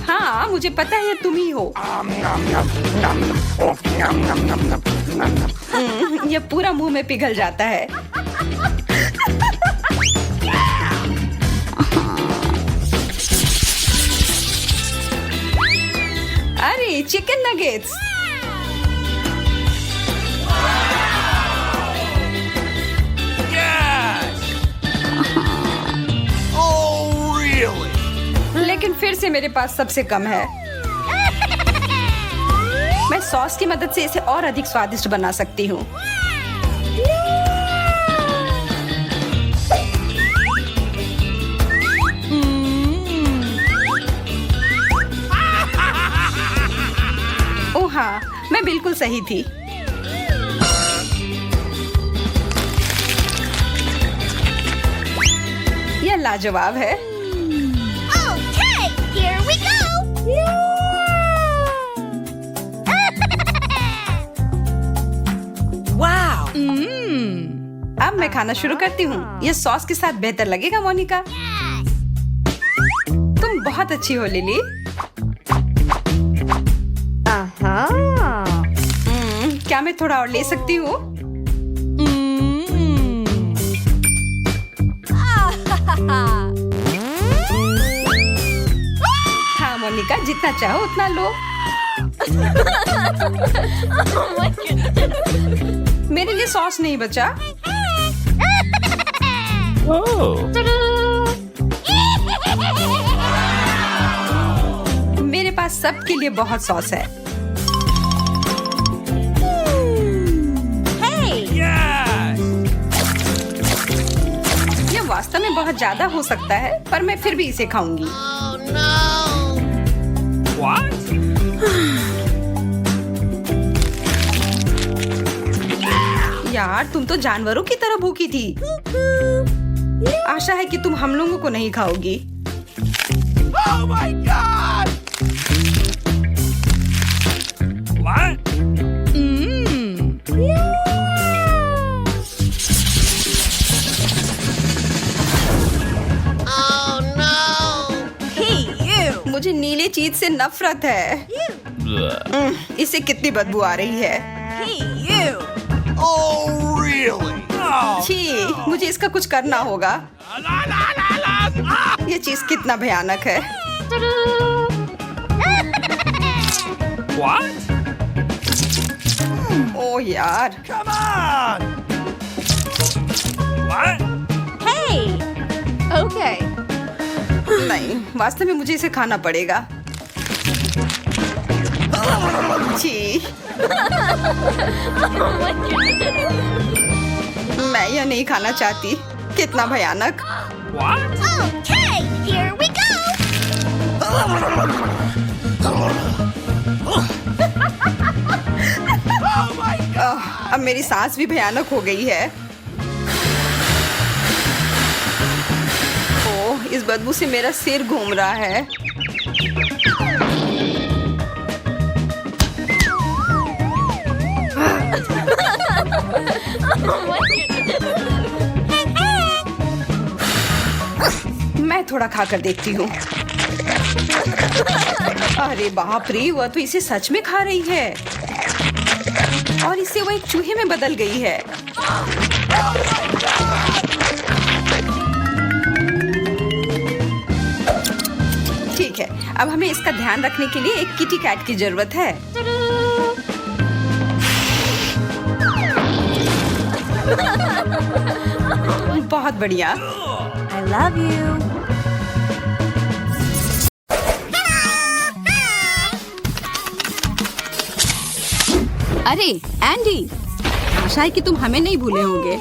हाँ, मुझे पता है ये तुम ही हो। ये पूरा मुंह में पिघल जाता है। अरे chicken nuggets.
Yes! Oh really?
लेकिन फिर से मेरे पास सबसे कम है। मैं सॉस की मदद से इसे और अधिक स्वादिष्ट बना सकती हूँ। ओह हाँ, मैं बिल्कुल सही थी। यह लाजवाब है।
Okay, here we go.
Wow!
अब मैं खाना शुरू करती हूँ। ये सॉस के साथ बेहतर लगेगा मोनिका। तुम बहुत अच्छी हो लिली। क्या मैं थोड़ा और ले सकती हूँ? हाँ मोनिका, जितना चाहो उतना लो। मेरे लिए सॉस नहीं बचा। मेरे पास सबके लिए बहुत सॉस है।
Yes!
ये वास्तव में बहुत ज्यादा हो सकता है, पर मैं फिर भी इसे खाऊंगी।
What?
यार, तुम तो जानवरों की तरह भूखी थी। आशा है कि तुम हम लोगों को नहीं खाओगी।
Oh my God! What?
मुझे नीले चीज से नफरत है। इससे कितनी बदबू आ रही है।
Oh really? Oh.
छी, मुझे इसका कुछ करना होगा।
La, la, la, la. Ah!
ये चीज कितना भयानक है।
What?
ओह यार।
Come on! What?
नहीं, वास्तव में मुझे इसे खाना पड़ेगा। छी, मैं यह नहीं खाना चाहती। कितना भयानक।
What?
Okay, here we go.
Oh my God!
अब मेरी सांस भी भयानक हो गई है। ओह, इस बदबू से मेरा सिर घूम रहा है। मैं थोड़ा खाकर देखती हूँ। अरे बाप रे, वह तो इसे सच में खा रही है और इससे वह एक चूहे में बदल गई है। ठीक है, अब हमें इसका ध्यान रखने के लिए एक किटी कैट की जरूरत है। बहुत बढ़िया।
I love you.
अरे एंडी, आशा है कि तुम हमें नहीं भूले होंगे।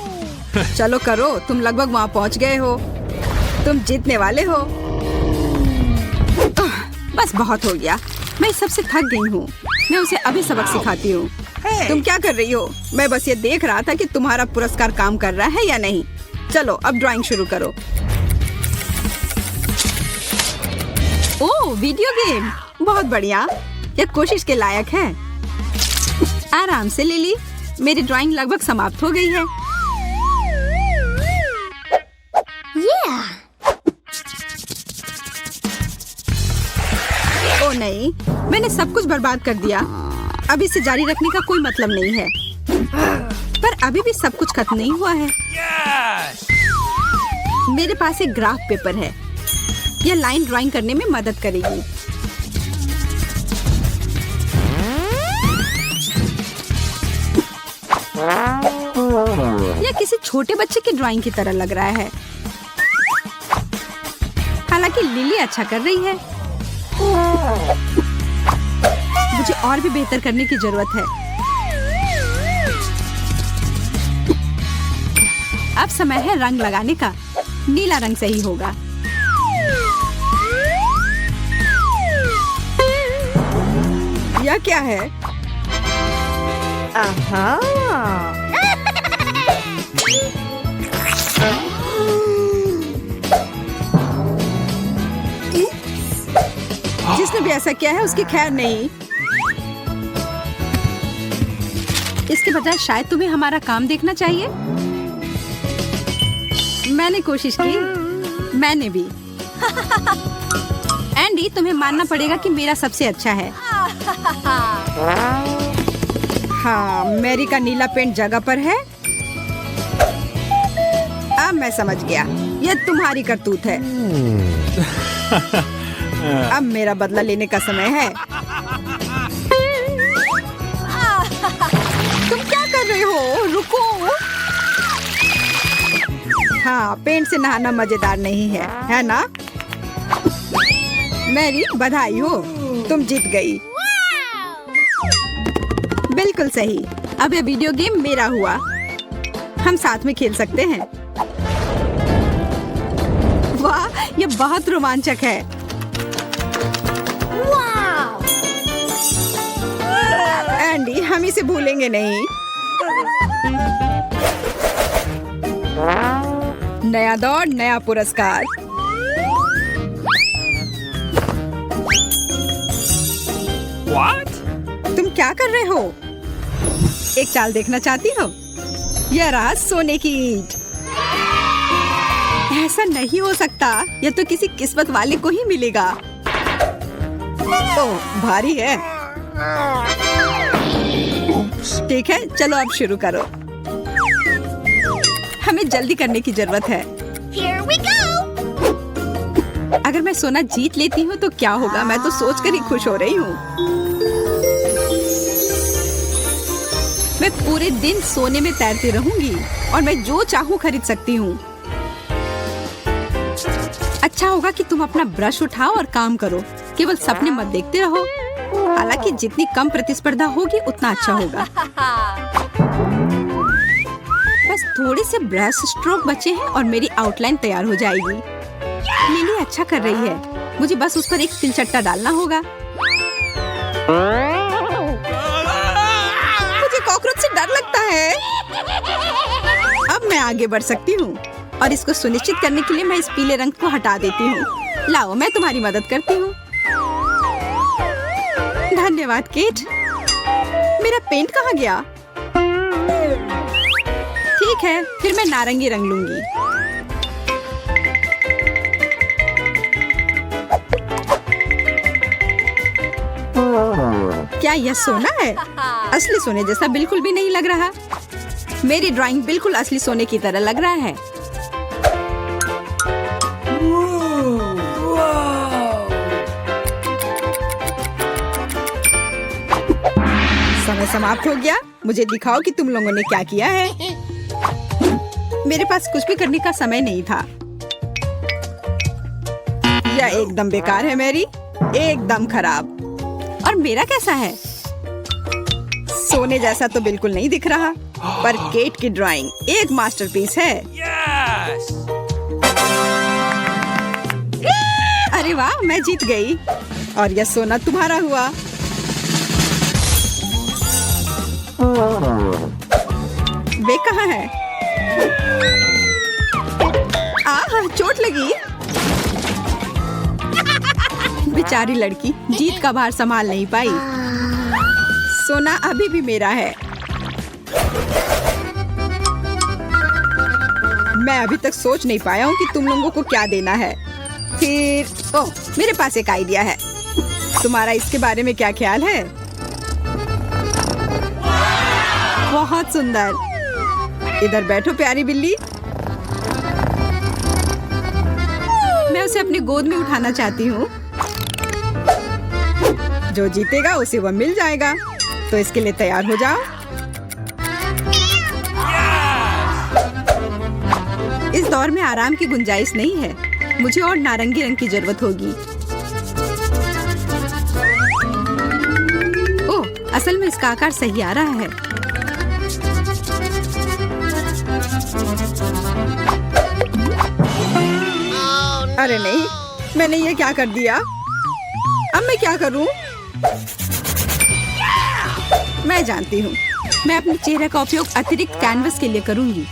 चलो करो, तुम लगभग वहाँ पहुँच गए हो। तुम जीतने वाले हो। बस बहुत हो गया, मैं इस सबसे थक गई हूँ। मैं उसे अभी सबक सिखाती हूँ। तुम क्या कर रही हो? मैं बस ये देख रहा था कि तुम्हारा पुरस्कार काम कर रहा है या नहीं। चलो अब ड्राइंग शुरू करो। ओह, वीडियो गेम, बहुत बढ़िया। यह कोशिश के लायक है। आराम से लिली, मेरी ड्राइंग लगभग समाप्त हो गई है।
Yeah.
ओ नहीं, मैंने सब कुछ बर्बाद कर दिया। अब इसे जारी रखने का कोई मतलब नहीं है। पर अभी भी सब कुछ खत्म नहीं हुआ है।
Yes!
मेरे पास एक ग्राफ पेपर है। यह लाइन ड्राइंग करने में मदद करेगी। यह किसी छोटे बच्चे की ड्राइंग की तरह लग रहा है। हालांकि लिली अच्छा कर रही है। मुझे और भी बेहतर करने की जरूरत है। अब समय है रंग लगाने का। नीला रंग सही होगा। यह क्या है? जिसने भी ऐसा किया है उसकी खैर नहीं। इसके बजाय शायद तुम्हें हमारा काम देखना चाहिए। मैंने कोशिश की, मैंने भी। एंडी, तुम्हें मानना पड़ेगा कि मेरा सबसे अच्छा है। हाँ, मैरी का नीला पेंट जगह पर है। अब मैं समझ गया, ये तुम्हारी करतूत है। अब मेरा बदला लेने का समय है। तुम क्या कर रहे हो? रुको। हाँ, पेंट से नहाना मजेदार नहीं है ना? मैरी, बधाई हो, तुम जीत गई। बिल्कुल सही। अब ये वीडियो गेम मेरा हुआ। हम साथ में खेल सकते हैं। वाह, ये बहुत रोमांचक है। एंडी, हम इसे भूलेंगे नहीं। नया दौर, नया पुरस्कार।
What?
तुम क्या कर रहे हो? एक चाल देखना चाहती हो? यह रहा सोने की ईंट। ऐसा नहीं हो सकता, यह तो किसी किस्मत वाले को ही मिलेगा। ओह, भारी है। ठीक है, चलो अब शुरू करो। हमें जल्दी करने की जरूरत है।
Here we go!
अगर मैं सोना जीत लेती हूँ तो क्या होगा? मैं तो सोचकर ही खुश हो रही हूँ। मैं पूरे दिन सोने में तैरती रहूंगी और मैं जो चाहूँ खरीद सकती हूँ। अच्छा होगा कि तुम अपना ब्रश उठाओ और काम करो। केवल सपने मत देखते रहो। हालांकि जितनी कम प्रतिस्पर्धा होगी उतना अच्छा होगा। बस थोड़े से ब्रश स्ट्रोक बचे हैं और मेरी आउटलाइन तैयार हो जाएगी। लिली अच्छा कर रही है। मुझे बस उस पर एक तिलचट्टा डालना होगा। मुझे कॉकरोच से डर लगता है। अब मैं आगे बढ़ सकती हूँ और इसको सुनिश्चित करने के लिए मैं इस पीले रंग को हटा देती हूँ। लाओ, मैं तुम्हारी मदद करती हूँ। धन्यवाद केट। मेरा पेंट कहाँ गया? ठीक है, फिर मैं नारंगी रंग लूंगी। क्या यह सोना है? असली सोने जैसा बिल्कुल भी नहीं लग रहा। मेरी ड्राइंग बिल्कुल असली सोने की तरह लग रहा है। समय समाप्त हो गया। मुझे दिखाओ कि तुम लोगों ने क्या किया है। मेरे पास कुछ भी करने का समय नहीं था। यह एकदम बेकार है मैरी, एकदम खराब। और मेरा कैसा है? सोने जैसा तो बिल्कुल नहीं दिख रहा, पर केट की ड्राइंग एक मास्टरपीस है।
Yes!
अरे वाह, मैं जीत गई और यह सोना तुम्हारा हुआ। वे कहाँ है? आह, चोट लगी। बेचारी लड़की जीत का भार संभाल नहीं पाई। सोना अभी भी मेरा है। मैं अभी तक सोच नहीं पाया हूँ कि तुम लोगों को क्या देना है। फिर ओह, मेरे पास एक आइडिया है। तुम्हारा इसके बारे में क्या ख्याल है? बहुत सुंदर। इधर बैठो प्यारी बिल्ली। मैं उसे अपनी गोद में उठाना चाहती हूँ। जो जीतेगा उसे वह मिल जाएगा। तो इसके लिए तैयार हो जाओ। इस दौर में आराम की गुंजाइश नहीं है। मुझे और नारंगी रंग की जरूरत होगी। ओह, असल में इसका आकार सही आ रहा है। अरे नहीं, मैंने ये क्या कर दिया? अब मैं क्या करूं? मैं जानती हूँ। मैं अपने चेहरे का उपयोग अतिरिक्त कैनवस के लिए करूंगी।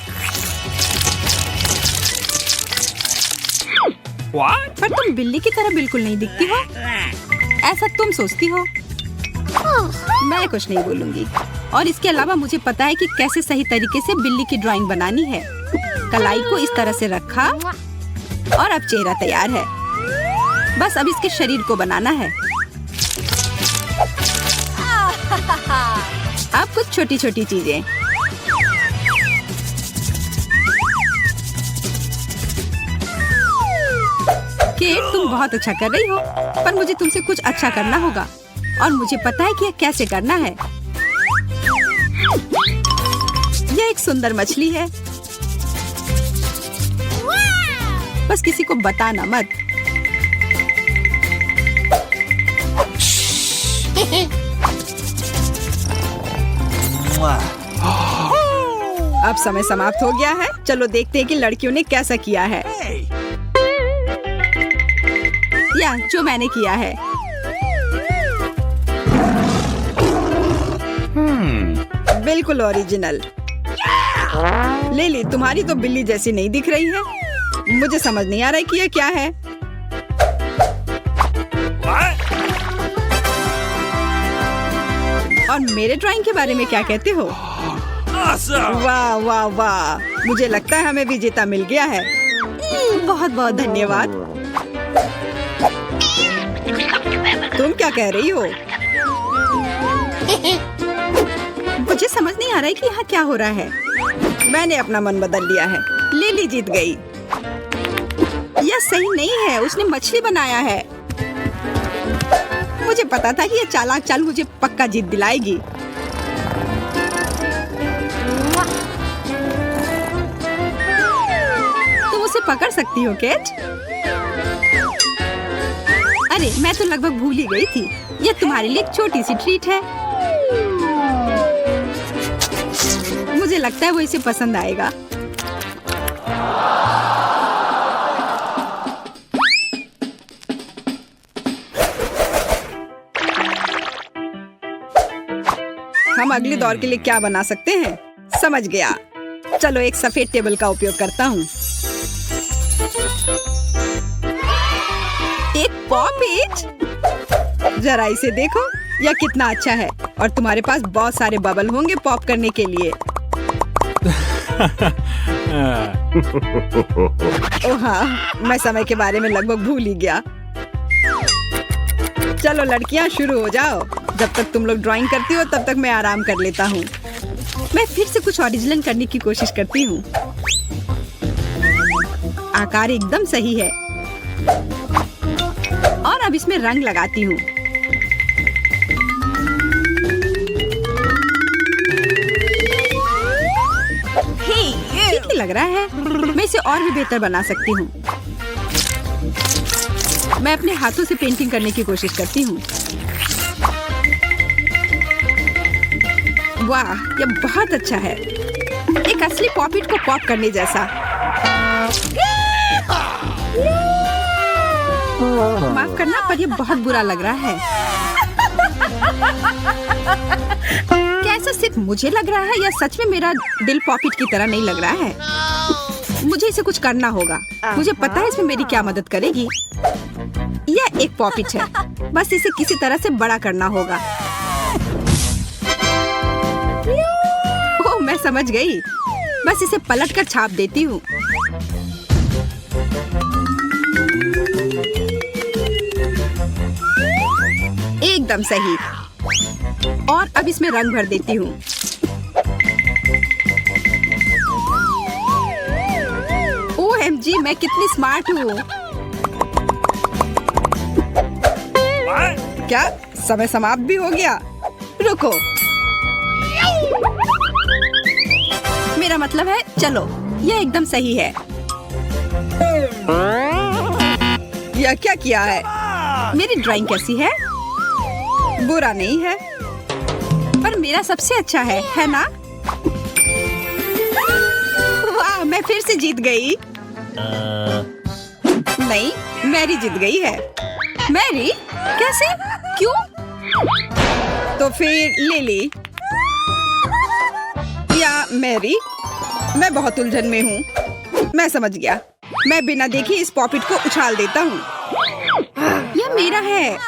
What?
पर तुम बिल्ली की तरह बिल्कुल नहीं दिखती हो। ऐसा तुम सोचती हो। मैं कुछ नहीं बोलूंगी। और इसके अलावा मुझे पता है कि कैसे सही तरीके से बिल्ली की ड्राइंग बनानी है। कलाई को इस तरह से रखा और अब चेहरा तैयार है। बस अब इसके शरीर को बनाना है। अब कुछ छोटी छोटी चीजें। केट, तुम बहुत अच्छा कर रही हो, पर मुझे तुमसे कुछ अच्छा करना होगा और मुझे पता है कि यह कैसे करना है। यह एक सुंदर मछली है। बस किसी को बताना मत। अब समय समाप्त हो गया है। चलो देखते हैं कि लड़कियों ने कैसा किया है। या जो मैंने किया है। बिल्कुल ओरिजिनल। लिली, तुम्हारी तो बिल्ली जैसी नहीं दिख रही है। मुझे समझ नहीं आ रहा है कि यह क्या है। और मेरे ड्राइंग के बारे में क्या कहते हो? वाह वाह वाह, मुझे लगता है हमें विजेता मिल गया है। बहुत बहुत धन्यवाद। तुम क्या कह रही हो? मुझे समझ नहीं आ रहा है कि यहाँ क्या हो रहा है। मैंने अपना मन बदल लिया है। लिली जीत गई। यह सही नहीं है, उसने मछली बनाया है। मुझे पता था कि यह चालाक चाल मुझे पक्का जीत दिलाएगी। तुम उसे पकड़ सकती हो केट? अरे मैं तो लगभग भूल ही गई थी। यह तुम्हारे लिए एक छोटी सी ट्रीट है। मुझे लगता है वो इसे पसंद आएगा। हम अगले दौर के लिए क्या बना सकते हैं? समझ गया। चलो एक सफेद टेबल का उपयोग करता हूँ। एक पॉप। जरा इसे देखो, यह कितना अच्छा है। और तुम्हारे पास बहुत सारे बबल होंगे पॉप करने के लिए। ओह हाँ, मैं समय के बारे में लगभग भूल ही गया। चलो लड़कियां शुरू हो जाओ। जब तक तुम लोग ड्राइंग करती हो तब तक मैं आराम कर लेता हूँ। मैं फिर से कुछ ओरिजिनल करने की कोशिश करती हूँ। आकार एकदम सही है। और अब इसमें रंग लगाती हूँ। ठीक ही लग रहा है। मैं इसे और भी बेहतर बना सकती हूँ। मैं अपने हाथों से पेंटिंग करने की कोशिश करती हूँ। वाह, यह बहुत अच्छा है। एक असली पॉपिट को पॉप करने जैसा। माफ करना, पर यह बहुत बुरा लग रहा है। क्या ऐसा सिर्फ मुझे लग रहा है या सच में मेरा दिल पॉपिट की तरह नहीं लग रहा है? मुझे इसे कुछ करना होगा। मुझे पता है इसमें मेरी क्या मदद करेगी। यह एक पॉपिट है, बस इसे किसी तरह से बड़ा करना होगा। ओह, मैं समझ गई। बस इसे पलट कर छाप देती हूँ। एकदम सही। और अब इसमें रंग भर देती हूँ। OMG, मैं कितनी स्मार्ट हूँ। क्या समय समाप्त भी हो गया? रुको, मेरा मतलब है चलो, यह एकदम सही है। यह क्या किया है? मेरी ड्राइंग कैसी है? बुरा नहीं है, पर मेरा सबसे अच्छा है ना? वाह, मैं फिर से जीत गई। नहीं, मैरी जीत गई है। मैरी? कैसे? क्यों? तो फिर लिली या मैरी? मैं बहुत उलझन में हूँ। मैं समझ गया। मैं बिना देखे इस पॉपिट को उछाल देता हूँ। यह मेरा है।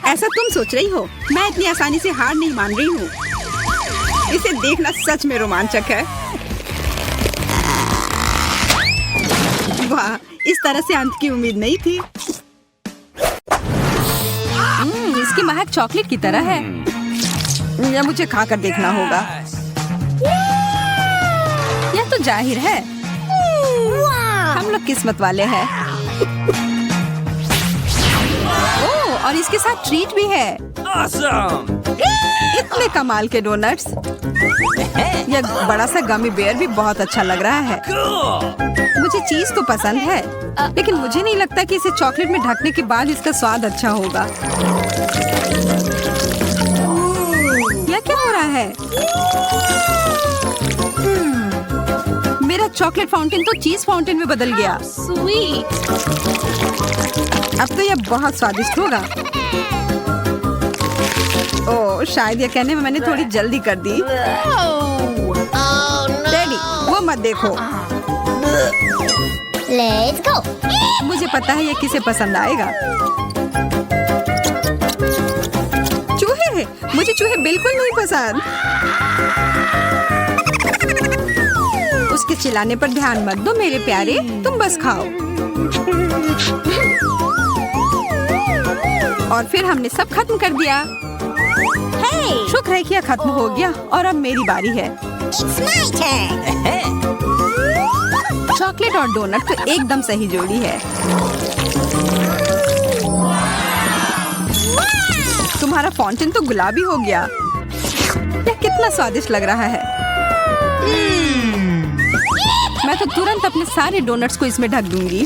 ऐसा तुम सोच रही हो? मैं इतनी आसानी से हार नहीं मान रही हूँ। इसे देखना सच में रोमांचक है। वाह, इस तरह से अंत की उम्मीद नहीं थी। इसकी महक चॉकलेट की तरह है। यह मुझे खाकर देखना होगा। यह तो जाहिर है, हम लोग किस्मत वाले हैं। ओह, और इसके साथ ट्रीट भी है।
Awesome!
इतने कमाल के डोनट्स। यह बड़ा सा गमी बेयर भी बहुत अच्छा लग रहा है।
Cool!
मुझे चीज तो पसंद है, लेकिन मुझे नहीं लगता कि इसे चॉकलेट में ढकने के बाद इसका स्वाद अच्छा होगा। यह क्या हो रहा है? मेरा चॉकलेट फाउंटेन तो चीज फाउंटेन में बदल गया।
Sweet.
अब तो यह बहुत स्वादिष्ट होगा। ओह, शायद यह कहने में मैंने थोड़ी जल्दी कर दी। डैडी, वो मत देखो।
Let's go.
मुझे पता है यह किसे पसंद आएगा। चूहे, मुझे चूहे बिल्कुल नहीं पसंद। उसके चिल्लाने पर ध्यान मत दो मेरे प्यारे, तुम बस खाओ। और फिर हमने सब खत्म कर दिया।
Hey,
शुक्र है कि यह खत्म हो गया और अब मेरी बारी है।
it's my turn.
चॉकलेट और डोनट तो एकदम सही जोड़ी है। तुम्हारा फाउंटेन तो गुलाबी हो गया। यह कितना स्वादिष्ट लग रहा है। मैं तो तुरंत अपने सारे डोनट्स को इसमें ढक दूंगी।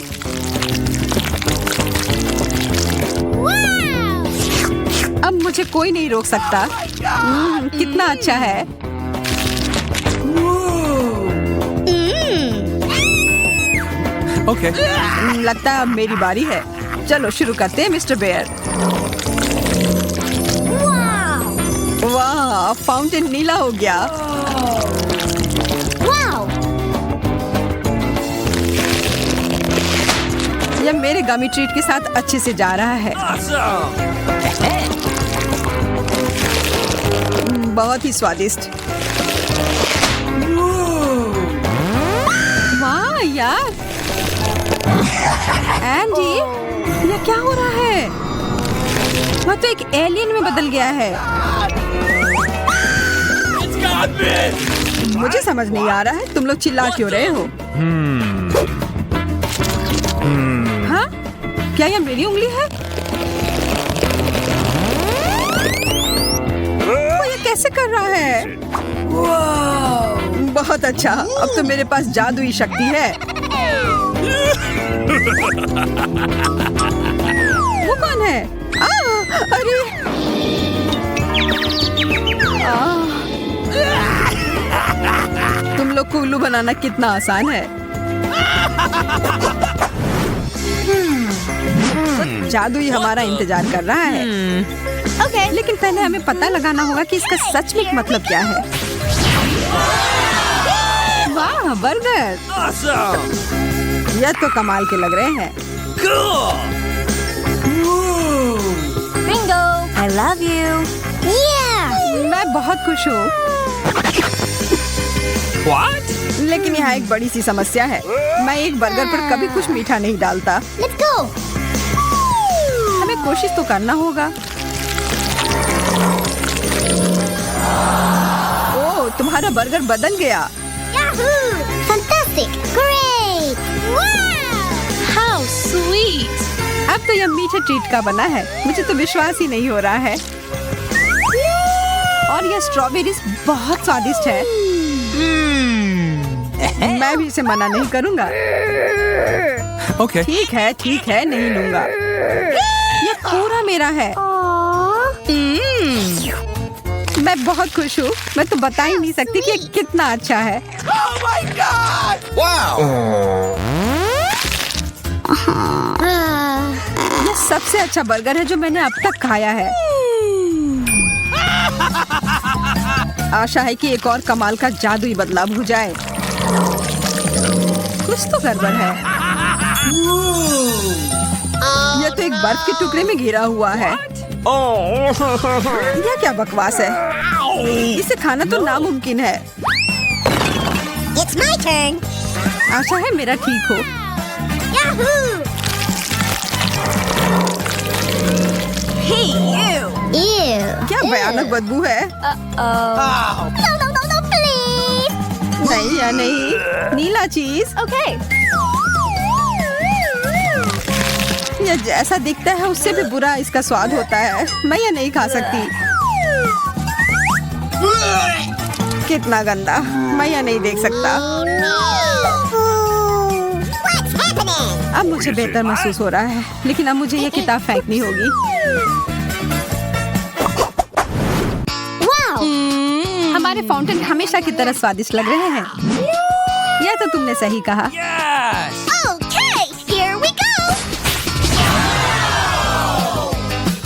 अब मुझे कोई नहीं रोक सकता। कितना अच्छा है।
Okay.
लगता है अब मेरी बारी है। चलो शुरू करते हैं मिस्टर बेयर। वाह, फाउंटेन नीला हो गया।
Wow.
यह मेरे गमी ट्रीट के साथ अच्छे से जा रहा है।
Awesome!
बहुत ही स्वादिष्ट। वाह यार, एंडी, यह क्या हो रहा है? वह तो एक एलियन में बदल गया है।
It's got me!
मुझे समझ नहीं आ रहा है तुम लोग चिल्ला क्यों रहे हो? हाँ? क्या यह मेरी उंगली है? वो ये कैसे कर रहा है? बहुत अच्छा, अब तो मेरे पास जादुई शक्ति है। वो कौन है? अरे! तुम लोग को उल्लू बनाना कितना आसान है। जादू ही हमारा इंतजार कर रहा है।
Okay.
लेकिन पहले हमें पता लगाना होगा कि इसका सच में मतलब क्या है। वाह, बर्गर!
Awesome!
यह तो कमाल के लग रहे हैं।
Cool!
Bingo. I love you. Yeah.
मैं बहुत खुश हूँ।
What?
लेकिन यहाँ एक बड़ी सी समस्या है। मैं एक बर्गर पर कभी कुछ मीठा नहीं डालता।
Let's go.
हमें कोशिश तो करना होगा। ओह, तुम्हारा बर्गर बदल गया।
Yahoo! Fantastic. Great. Wow. How sweet.
अब तो यह मीठे ट्रीट का बना है। मुझे तो विश्वास ही नहीं हो रहा है। और यह स्ट्रॉबेरीज बहुत स्वादिष्ट है। मैं भी इसे मना नहीं करूँगा।
Okay.
ठीक है, नहीं लूँगा। यह पूरा मेरा है। मैं बहुत खुश हूँ। मैं तो बता ही नहीं सकती कि ये कितना अच्छा है।
Oh my God! Wow!
यह सबसे अच्छा बर्गर है जो मैंने अब तक खाया है। आशा है कि एक और कमाल का जादुई बदलाव हो जाए। कुछ तो गड़बड़ है। यह तो एक बर्फ के टुकड़े में घिरा हुआ है। यह क्या बकवास है? इसे खाना तो नामुमकिन है।
It's my turn.
आशा है मेरा ठीक हो।
Yahoo!
Hey, you!
Ew.
क्या भयानक बदबू है।
Ow.
No, no, no, no, please.
नहीं या नहीं, नीला चीज।
Okay.
ये जैसा दिखता है उससे भी बुरा इसका स्वाद होता है। मैं ये नहीं खा सकती। कितना गंदा, मैं ये नहीं देख सकता।
What's happening?
अब मुझे बेहतर महसूस हो रहा है, लेकिन अब मुझे ये किताब फेंकनी होगी।
Wow.
हमारे फाउंटेन हमेशा की तरह स्वादिष्ट लग रहे हैं। यह तो तुमने सही कहा।
Yes.
Okay, here we go.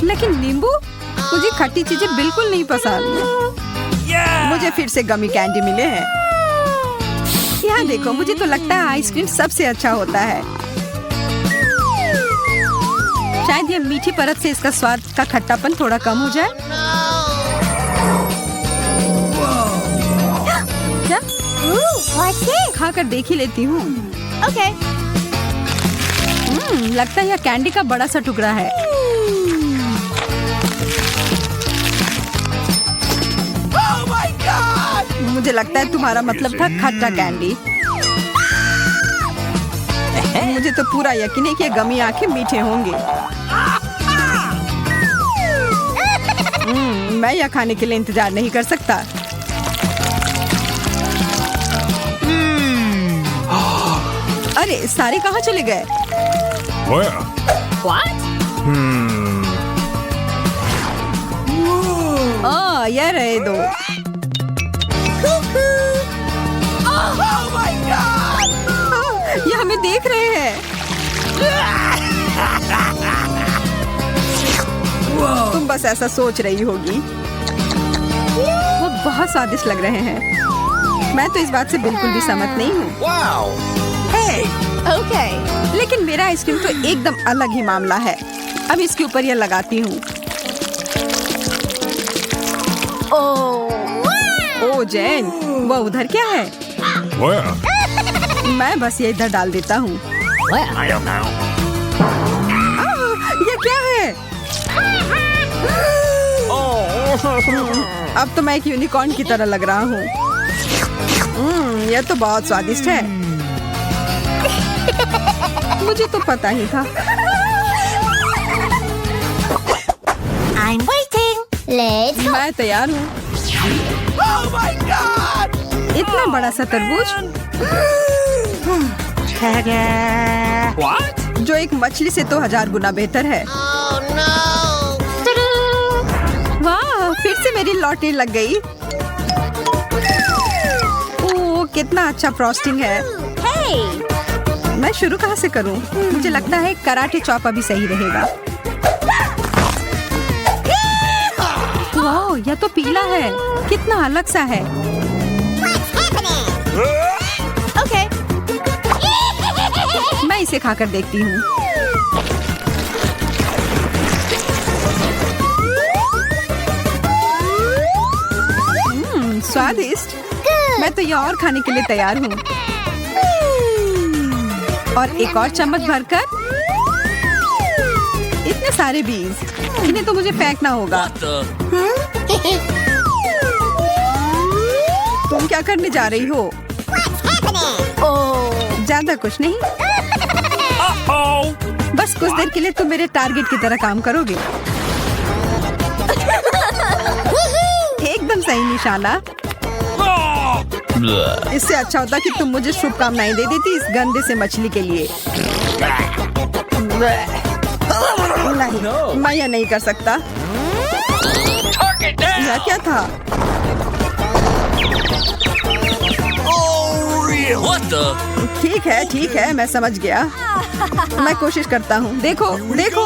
लेकिन नींबू, मुझे खट्टी चीजें बिल्कुल नहीं पसंद।
Yeah.
मुझे फिर से गमी कैंडी मिले हैं। यहाँ देखो, मुझे तो लगता है आइसक्रीम सबसे अच्छा होता है। शायद ये मीठी परत से इसका स्वाद का खट्टापन थोड़ा कम हो जाए। क्या?
Ooh, what's this?
खाकर देख ही लेती हूँ।
Okay.
लगता है यह कैंडी का बड़ा सा टुकड़ा है।
Oh my God.
मुझे लगता है तुम्हारा मतलब था खट्टा कैंडी। मुझे तो पूरा यकीन है कि ये गमी आंखें मीठे होंगे। मैं यह खाने के लिए इंतजार नहीं कर सकता। अरे सारे कहाँ चले गए?
Where?
What?
यह रहे दो।
Oh my God.
ये हमें देख रहे हैं। तुम बस ऐसा सोच रही होगी। वो बहुत स्वादिष्ट लग रहे हैं। मैं तो इस बात से बिल्कुल भी सहमत नहीं हूँ।
Wow. Hey.
Okay.
लेकिन मेरा आइसक्रीम तो एकदम अलग ही मामला है। अब इसके ऊपर यह लगाती हूँ। ओ जैन, वो उधर क्या है?
Where?
मैं बस ये इधर डाल देता हूँ।
I don't know.
ये क्या है? अब तो मैं एक यूनिकॉर्न की तरह लग रहा हूँ। यह तो बहुत स्वादिष्ट है। मुझे तो पता ही था।
I'm waiting. Let's go.
मैं तैयार हूँ।
Oh my God.
इतना बड़ा सा तरबूज
What?
जो एक मछली से तो 1000 गुना बेहतर है।
Oh no.
वाह, फिर से मेरी लॉटरी लग गई। ओह, कितना अच्छा फ्रॉस्टिंग है।
Hey.
मैं शुरू कहाँ से करूँ? मुझे लगता है कराटे चॉप अभी सही रहेगा। वाह, यह तो पीला है। कितना अलग सा है।
What's happening? Okay.
मैं इसे खाकर देखती हूँ। स्वादिष्ट। मैं तो यह और खाने के लिए तैयार हूँ। और एक और चम्मच भरकर। इतने सारे बीज, इन्हें तो मुझे फेंकना होगा। तुम क्या करने जा रही हो?
What's happening?
ज्यादा कुछ नहीं,
Uh-oh.
बस कुछ देर के लिए तुम मेरे टारगेट की तरह काम करोगे। एकदम सही निशाना।
Oh.
इससे अच्छा होता कि तुम मुझे शुभकामनाएं दे देती इस गंदे से मछली के लिए। नहीं, मैं यह नहीं कर सकता।
Target
यह
down.
क्या था?
Oh, real. What the?
ठीक है, मैं समझ गया। मैं कोशिश करता हूँ। देखो, देखो।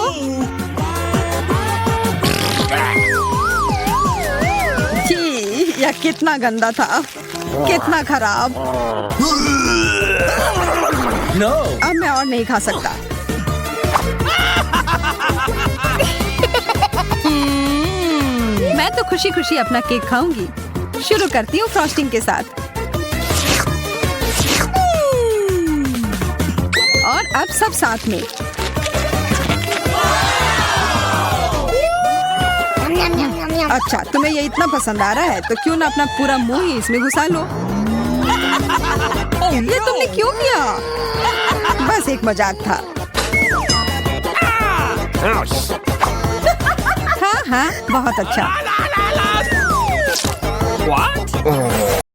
छी, यह कितना गंदा था, कितना खराब।
No.
अब मैं और नहीं खा सकता। मैं तो खुशी खुशी अपना केक खाऊंगी। शुरू करती हूँ फ्रॉस्टिंग के साथ। और अब सब साथ में। अच्छा, तुम्हें ये इतना पसंद आ रहा है तो क्यों ना अपना पूरा मुंह ही इसमें घुसा लो। ये तुमने क्यों किया? बस एक मजाक था। हाँ हाँ, बहुत अच्छा।
What?